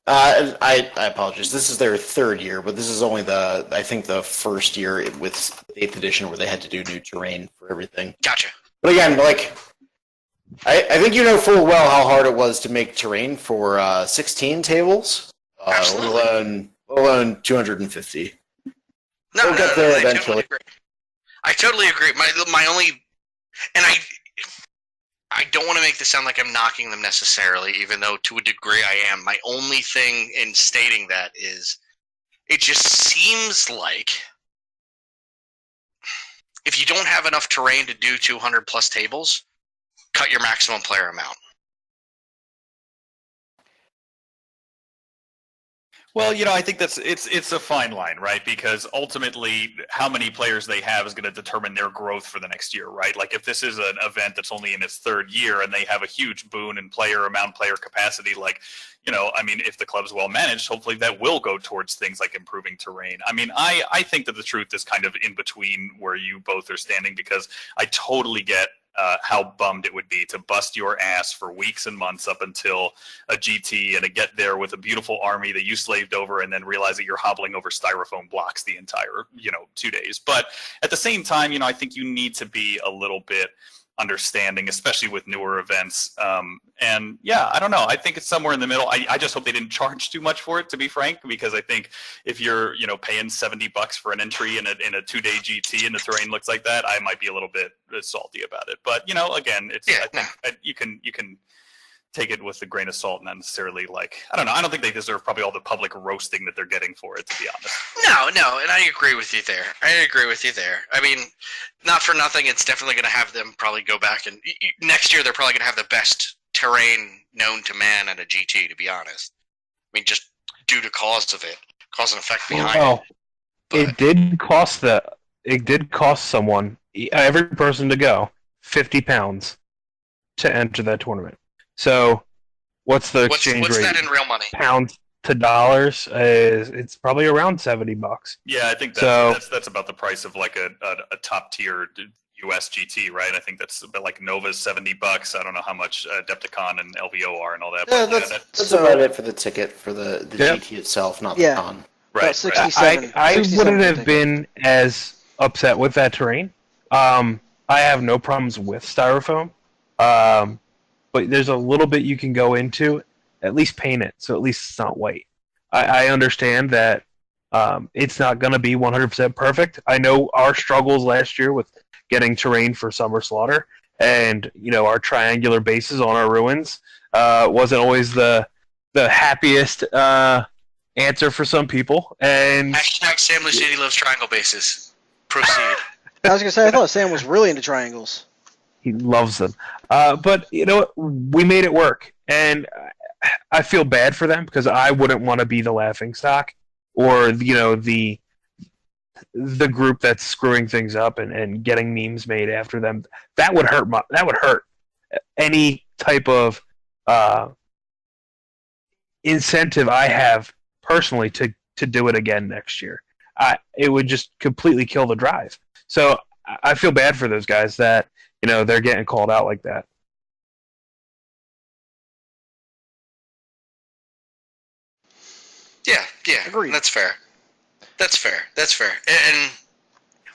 I apologize. This is their third year, but this is only I think the first year with 8th edition where they had to do new terrain for everything. Gotcha. But again, like, I think you know full well how hard it was to make terrain for 16 tables, let alone 250. No, get there eventually. I totally agree. My only, and I don't want to make this sound like I'm knocking them necessarily, even though to a degree I am. My only thing in stating that is, it just seems like if you don't have enough terrain to do 200 plus tables, cut your maximum player amount. Well, I think it's a fine line, right? Because ultimately, how many players they have is going to determine their growth for the next year, right? Like, if this is an event that's only in its third year and they have a huge boon in player amount, player capacity, like, if the club's well managed, hopefully that will go towards things like improving terrain. I mean, I think that the truth is kind of in between where you both are standing, because I totally get how bummed it would be to bust your ass for weeks and months up until a GT and to get there with a beautiful army that you slaved over and then realize that you're hobbling over styrofoam blocks the entire 2 days. But at the same time, I think you need to be a little bit understanding, especially with newer events. And yeah, I don't know. I think it's somewhere in the middle. I just hope they didn't charge too much for it, to be frank, because I think if you're, paying $70 for an entry in a 2-day GT and the terrain looks like that, I might be a little bit salty about it. But, again, it's, I think you can take it with a grain of salt, not necessarily I don't know. I don't think they deserve probably all the public roasting that they're getting for it, to be honest. No, and I agree with you there. I mean, not for nothing, it's definitely going to have them probably go back and next year they're probably going to have the best terrain known to man at a GT, to be honest. I mean, just due to cause of it, cause and effect behind it. But It did cost someone, every person to go, £50 to enter that tournament. So, what's the exchange rate? What's that in real money? Pounds to dollars it's probably around $70. Yeah, I think that's about the price of a top tier US GT, right? I think that's about Nova's $70. I don't know how much Adepticon and LVO are and all that. Yeah, that's about it for the ticket for the GT itself, not the con. Right. 67. I wouldn't have been as upset with that terrain. I have no problems with styrofoam. But there's a little bit you can go into, at least paint it, so at least it's not white. I understand that it's not going to be 100% perfect. I know our struggles last year with getting terrain for Summer Slaughter, and our triangular bases on our ruins wasn't always the happiest answer for some people. And hashtag Sam Lucidi loves triangle bases. Proceed. I was going to say, I thought Sam was really into triangles. He loves them. But, we made it work. And I feel bad for them because I wouldn't want to be the laughingstock or, the group that's screwing things up and getting memes made after them. That would hurt. That would hurt any type of incentive I have personally to do it again next year. It would just completely kill the drive. So I feel bad for those guys that they're getting called out like that. Yeah, agreed. That's fair. And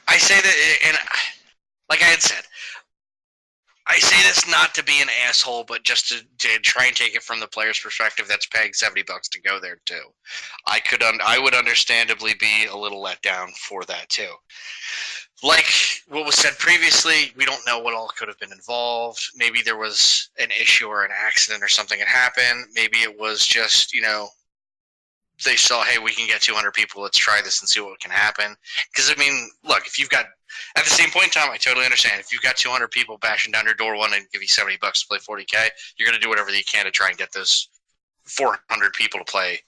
I say that, and like I had said, I say this not to be an asshole, but just to try and take it from the player's perspective that's paying $70 to go there too. I would understandably be a little let down for that too. Like what was said previously, we don't know what all could have been involved. Maybe there was an issue or an accident or something had happened. Maybe it was just, they saw, hey, we can get 200 people. Let's try this and see what can happen. Because, look, if you've got, at the same point in time, I totally understand. If you've got 200 people bashing down your door one and give you $70 to play 40K, you're going to do whatever you can to try and get those 400 people to pay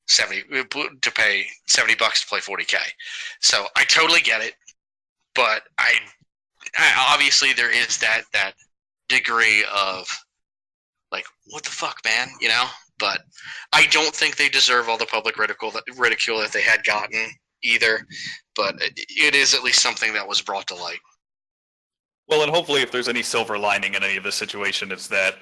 $70 to play 40K. So I totally get it. But I obviously there is that degree of what the fuck, man, But I don't think they deserve all the public ridicule that they had gotten either. But it is at least something that was brought to light. Well, and hopefully if there's any silver lining in any of this situation, it's that,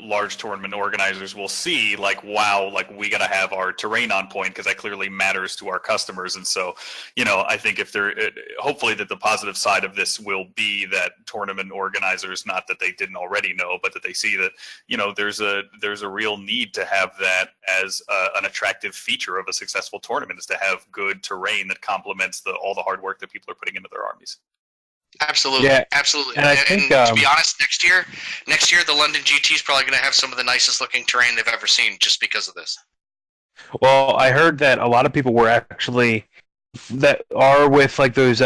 large tournament organizers will see, wow, we got to have our terrain on point because that clearly matters to our customers. And so, I think hopefully that the positive side of this will be that tournament organizers, not that they didn't already know, but that they see that, there's a real need to have that as an attractive feature of a successful tournament, is to have good terrain that complements all the hard work that people are putting into their armies. Absolutely, yeah. Absolutely. And I think, to be honest, next year, the London GT is probably going to have some of the nicest looking terrain they've ever seen just because of this. Well, I heard that a lot of people were actually that are with those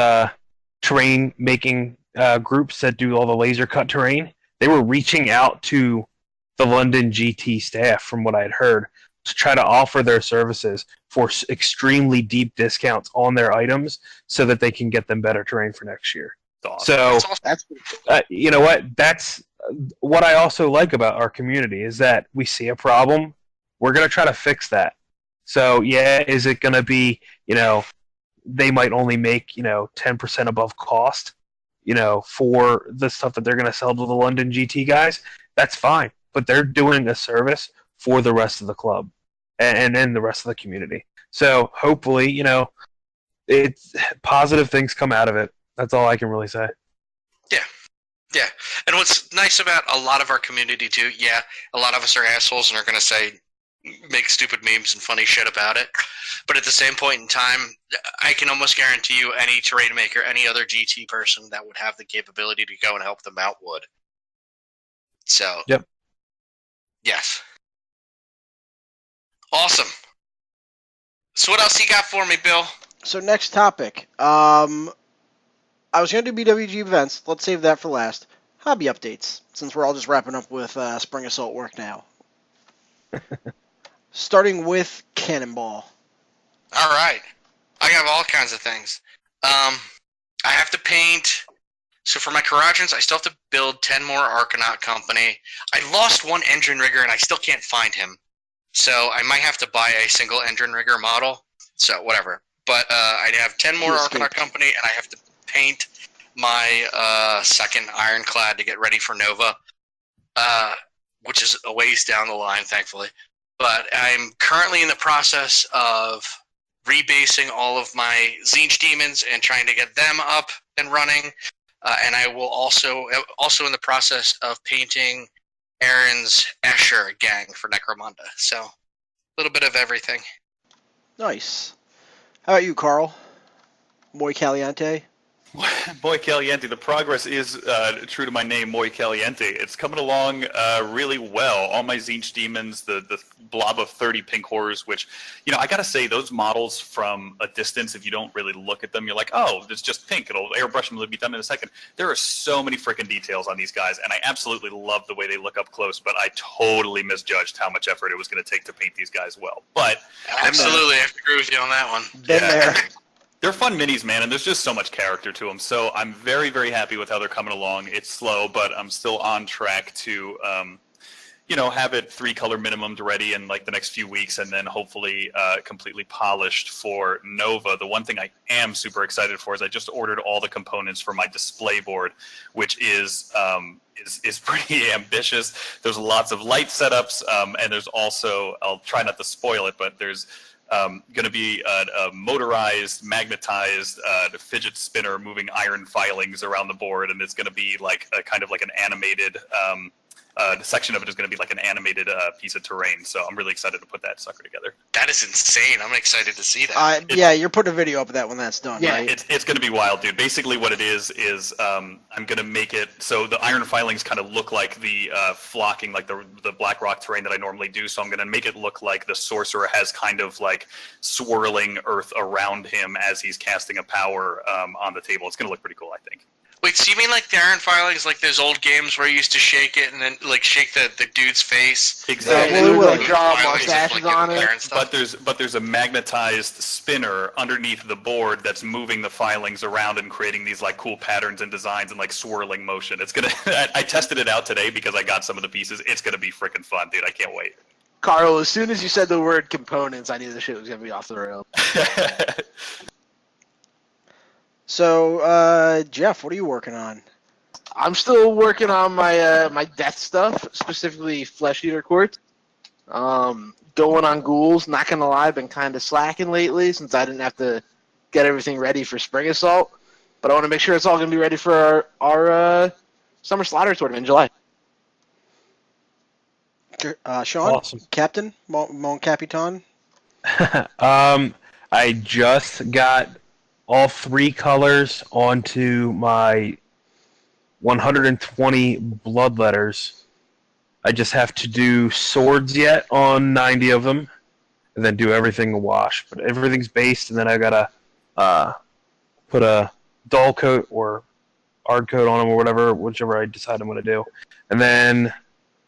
terrain making groups that do all the laser cut terrain. They were reaching out to the London GT staff, from what I had heard, to try to offer their services for extremely deep discounts on their items so that they can get them better terrain for next year. Awesome. So, you know what? That's what I also like about our community, is that we see a problem, we're going to try to fix that. So, yeah, is it going to be, they might only make, 10% above cost, for the stuff that they're going to sell to the London GT guys? That's fine. But they're doing a service for the rest of the club and then the rest of the community. So, hopefully, it's positive things come out of it. That's all I can really say. Yeah. Yeah, and what's nice about a lot of our community too, yeah, a lot of us are assholes and are going to make stupid memes and funny shit about it. But at the same point in time, I can almost guarantee you any terrain maker, any other GT person that would have the capability to go and help them out would. So, Yep. Yes. Awesome. So what else you got for me, Bill? So next topic. I was going to do BWG events. Let's save that for last. Hobby updates, since we're all just wrapping up with Spring Assault work now. Starting with Cannonball. All right. I have all kinds of things. I have to paint. So for my Karagians, I still have to build 10 more Arcanaut Company. I lost one engine rigger, and I still can't find him. So I might have to buy a single engine rigger model. So whatever. But I have 10 more Arcanaut Company, and I have to paint my second Ironclad to get ready for Nova, which is a ways down the line, thankfully. But I'm currently in the process of rebasing all of my Zinch demons and trying to get them up and running. And I will also in the process of painting Aaron's Escher gang for Necromunda. So a little bit of everything. Nice. How about you, Carl? Muy Caliente? Muy Caliente. The progress is true to my name, Muy Caliente. It's coming along really well. All my Zinch demons, the blob of 30 pink horrors, which, I gotta say, those models from a distance, if you don't really look at them, you're like, oh, it's just pink. It'll airbrush them, it'll be done in a second. There are so many freaking details on these guys, and I absolutely love the way they look up close, but I totally misjudged how much effort it was going to take to paint these guys well. But absolutely, I have to agree with you on that one. Been there. They're fun minis, man, and there's just so much character to them. So I'm very, very happy with how they're coming along. It's slow, but I'm still on track to, have it 3-color minimum ready in like the next few weeks, and then hopefully completely polished for Nova. The one thing I am super excited for is I just ordered all the components for my display board, which is pretty ambitious. There's lots of light setups, and there's also, I'll try not to spoil it, but there's going to be a motorized, magnetized fidget spinner moving iron filings around the board, and it's going to be like a kind of like an animated. The section of it is going to be like an animated piece of terrain. So I'm really excited to put that sucker together. That is insane. I'm excited to see that. Yeah, you're putting a video up of that when that's done, yeah, right? It's going to be wild, dude. Basically what it is I'm going to make it so the iron filings kind of look like the flocking, like the black rock terrain that I normally do. So I'm going to make it look like the sorcerer has kind of like swirling earth around him as he's casting a power on the table. It's going to look pretty cool, I think. Wait, so you mean like the iron filings, like those old games where you used to shake it and then like shake the dude's face? Exactly. Yeah, we would, like, draw mustaches on it. But there's a magnetized spinner underneath the board that's moving the filings around and creating these like cool patterns and designs and like swirling motion. It's gonna. I tested it out today because I got some of the pieces. It's gonna be freaking fun, dude. I can't wait. Carl, as soon as you said the word components, I knew the shit was gonna be off the rails. So, Jeff, what are you working on? I'm still working on my my death stuff, specifically Flesh Eater Quartz. Going on ghouls. Not gonna lie, I've been kind of slacking lately since I didn't have to get everything ready for Spring Assault. But I want to make sure it's all gonna be ready for our Summer Slaughter tournament in July. Sean, Awesome. Captain, Mon Capitan. I just got all 3 colors onto my 120 bloodletters. I just have to do swords yet on 90 of them, and then do everything a wash. But everything's based, and then I gotta put a dull coat or hard coat on them or whatever, whichever I decide I'm gonna do. And then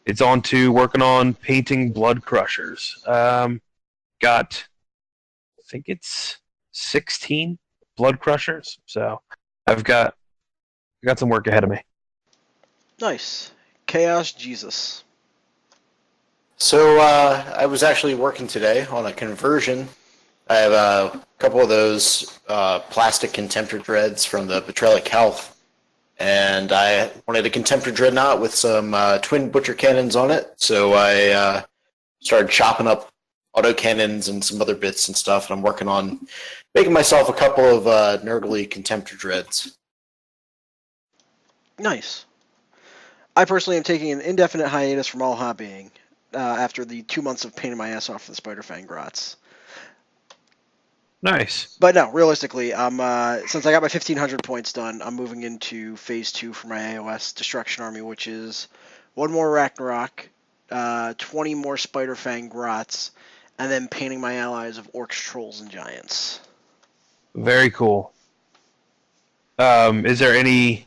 it's on to working on painting blood crushers. Got, I think it's 16 blood crushers, so I've got some work ahead of me. Nice. Chaos Jesus. So I was actually working today on a conversion. I have a couple of those plastic Contemptor Dreads from the Betrayalic Health, and I wanted a Contemptor Dreadnought with some twin Butcher Cannons on it, so I started chopping up autocannons and some other bits and stuff, and I'm working on making myself a couple of Nurgly Contemptor Dreads. Nice. I personally am taking an indefinite hiatus from all hobbying after the 2 months of painting my ass off for the Spider-Fang Grots. Nice. But no, realistically, since I got my 1,500 points done, I'm moving into Phase 2 for my AOS Destruction Army, which is 1 more Ragnarok, 20 more Spider-Fang Grots, and then painting my allies of Orcs, Trolls, and Giants. Very cool. Is there any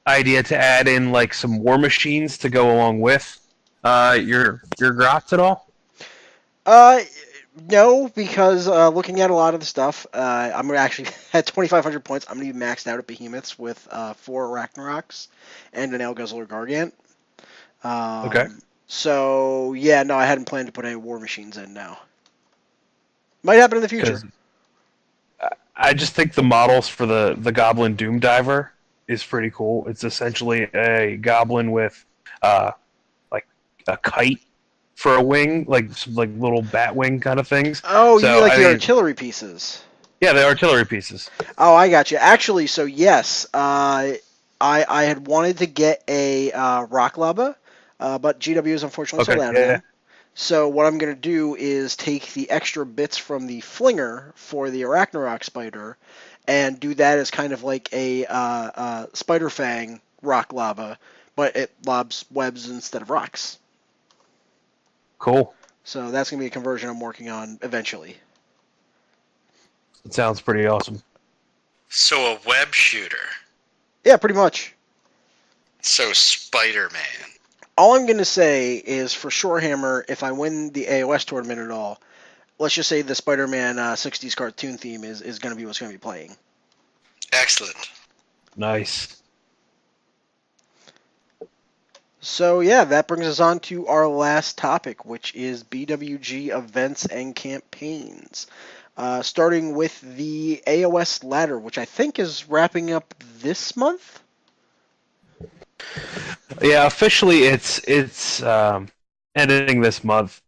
idea to add in like some war machines to go along with your grots at all? No, because looking at a lot of the stuff, I'm gonna actually at 2,500 points. I'm gonna be maxed out at behemoths with 4 Ragnaroks and an Elguzzler Gargant. Okay. So yeah, no, I hadn't planned to put any war machines in now. Might happen in the future. I just think the models for the Goblin Doom Diver is pretty cool. It's essentially a goblin with like a kite for a wing, like some like little bat wing kind of things. Oh, you So, mean like I the mean, artillery pieces? Yeah, the artillery pieces. Oh, I got you. Actually, so yes, I had wanted to get a rock lava, but GW is unfortunately sold out of them. So what I'm going to do is take the extra bits from the flinger for the Arachnarok spider and do that as kind of like a spider fang rock lava, but it lobs webs instead of rocks. Cool. So that's going to be a conversion I'm working on eventually. It sounds pretty awesome. So a web shooter. Yeah, pretty much. So Spider-Man. All I'm going to say is for Shorehammer, if I win the AOS tournament at all, let's just say the Spider-Man 60s cartoon theme is going to be what's going to be playing. Excellent. Nice. So yeah, that brings us on to our last topic, which is BWG events and campaigns. Starting with the AOS ladder, which I think is wrapping up this month. Yeah, officially it's ending this month.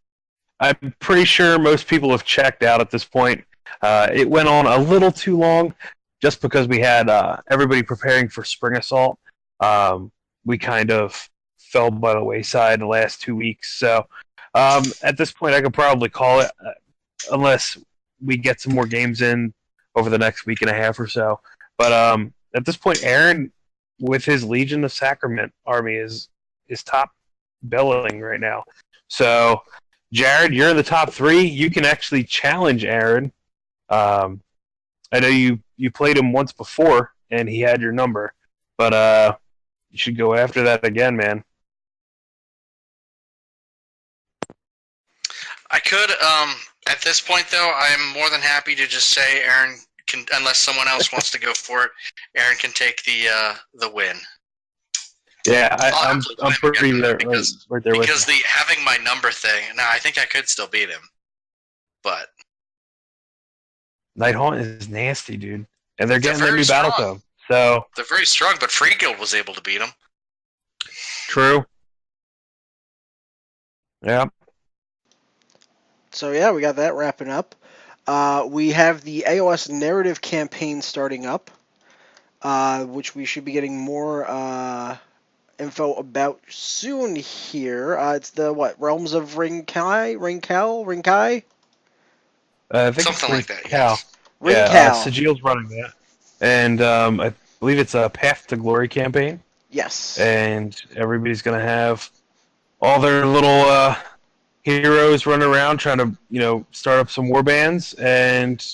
I'm pretty sure most people have checked out at this point. It went on a little too long, just because we had everybody preparing for Spring Assault. We kind of fell by the wayside the last 2 weeks. So at this point, I could probably call it, unless we get some more games in over the next week and a half or so. But at this point, Aaron, with his Legion of Sacrament army, is top billing right now. So, Jared, you're in the top 3. You can actually challenge Aaron. I know you played him once before, and he had your number. But you should go after that again, man. I could, at this point though, I'm more than happy to just say Aaron can, unless someone else wants to go for it, Aaron can take the win. Yeah, I'm pretty there, because, right there with because you. the having my number thing. Now I think I could still beat him, but Nighthaunt is nasty, dude, and they're getting that new strong. battle code. So They're very strong, but Free Guild was able to beat him. true. Yeah. So yeah, we got that wrapping up. We have the AOS narrative campaign starting up, which we should be getting more info about soon here. It's the Realms of Ringkai? I think Something like that. Cal. Yes. Ringcal. Sigil's running that, and I believe it's a Path to Glory campaign. Yes. And everybody's gonna have all their little heroes running around trying to start up some war bands, and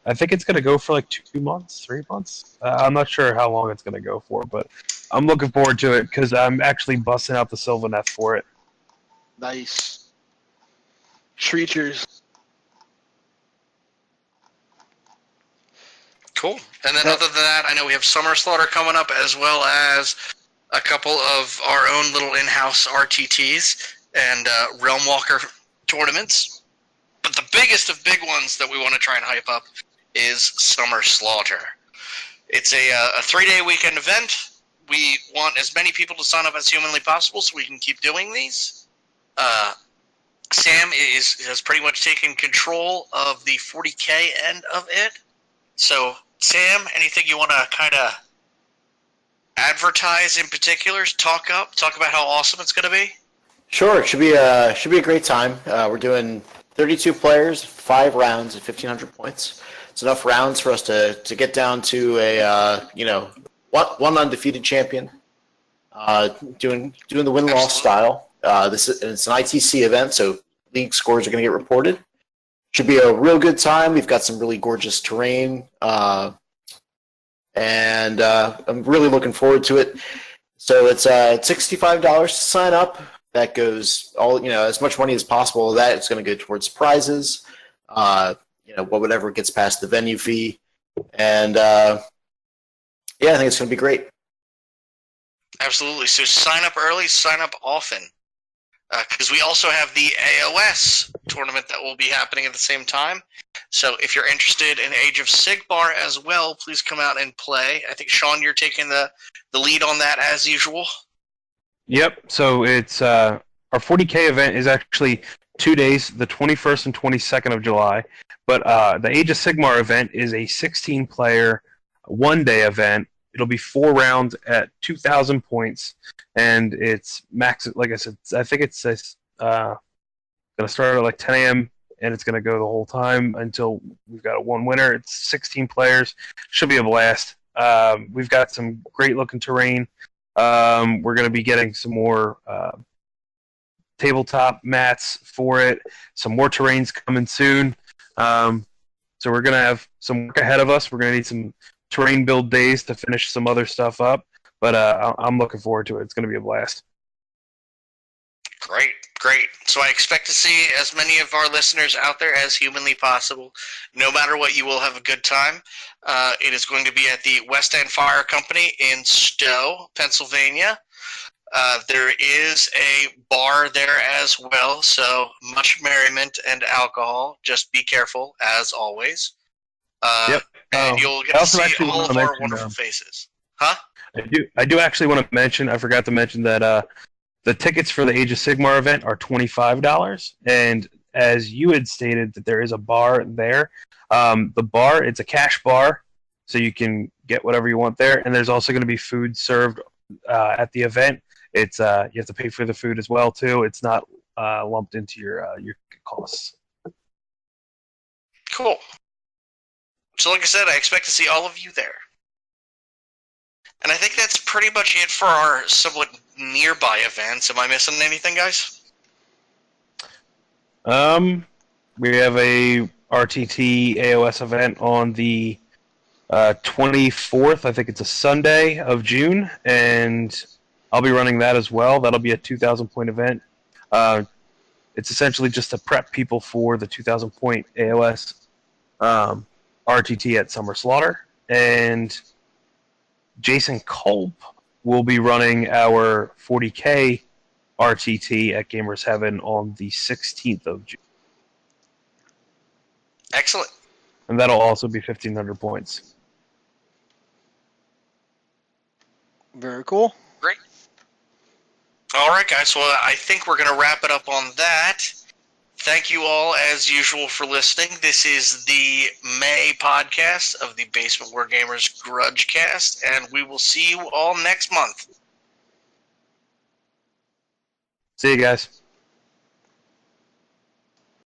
I think it's gonna go for like 2 months, 3 months. I'm not sure how long it's gonna go for, but I'm looking forward to it because I'm actually busting out the Sylvaneth for it. Nice. Shreechers. Cool. And then other than that, I know we have Summer Slaughter coming up, as well as a couple of our own little in-house RTTs and Realm Walker tournaments. But the biggest of big ones that we want to try and hype up is Summer Slaughter. It's a 3-day weekend event. We want as many people to sign up as humanly possible so we can keep doing these. Sam has pretty much taken control of the 40K end of it. So, Sam, anything you want to kind of advertise in particular? Talk about how awesome it's going to be. Sure, it should be a great time. We're doing 32 players, 5 rounds at 1,500 points. It's enough rounds for us to get down to a one undefeated champion. Doing the win-loss style. It's an ITC event, so league scores are going to get reported. Should be a real good time. We've got some really gorgeous terrain, and I'm really looking forward to it. So it's $65 to sign up. That goes as much money as possible. That it's going to go towards prizes. Whatever gets past the venue fee, and I think it's going to be great. Absolutely. So sign up early, sign up often, because we also have the AOS tournament that will be happening at the same time. So if you're interested in Age of Sigmar as well, please come out and play. I think, Sean, you're taking the lead on that as usual. Yep. So it's our 40K event is actually 2 days, the 21st and 22nd of July. But the Age of Sigmar event is a 16-player, one-day event. It'll be 4 rounds at 2,000 points, and it's max. Like I said, I think it's going to start at like 10 a.m. and it's going to go the whole time until we've got one winner. It's 16 players. Should be a blast. We've got some great-looking terrain. We're going to be getting some more tabletop mats for it. Some more terrains coming soon. So we're going to have some work ahead of us. We're going to need some terrain build days to finish some other stuff up, but I'm looking forward to it. It's going to be a blast. Great. So I expect to see as many of our listeners out there as humanly possible. No matter what, you will have a good time. It is going to be at the West End Fire Company in Stowe, Pennsylvania. There is a bar there as well, so much merriment and alcohol. Just be careful, as always. Yep. And you'll get to see all of our mention, wonderful faces. Huh? I do actually want to mention, I forgot to mention that the tickets for the Age of Sigmar event are $25, and as you had stated that there is a bar there. The bar, it's a cash bar, so you can get whatever you want there, and there's also going to be food served at the event. It's you have to pay for the food as well too. It's not lumped into your costs. Cool. So like I said, I expect to see all of you there. And I think that's pretty much it for our somewhat nearby events. Am I missing anything, guys? We have a RTT AOS event on the 24th. I think it's a Sunday of June, and I'll be running that as well. That'll be a 2,000-point event. It's essentially just to prep people for the 2,000-point AOS RTT at Summer Slaughter. And Jason Culp will be running our 40K RTT at Gamers Heaven on the 16th of June. Excellent. And that'll also be 1,500 points. Very cool. Great. All right, guys. Well, I think we're going to wrap it up on that. Thank you all, as usual, for listening. This is the May podcast of the Basement Wargamers Grudgecast, and we will see you all next month. See you guys.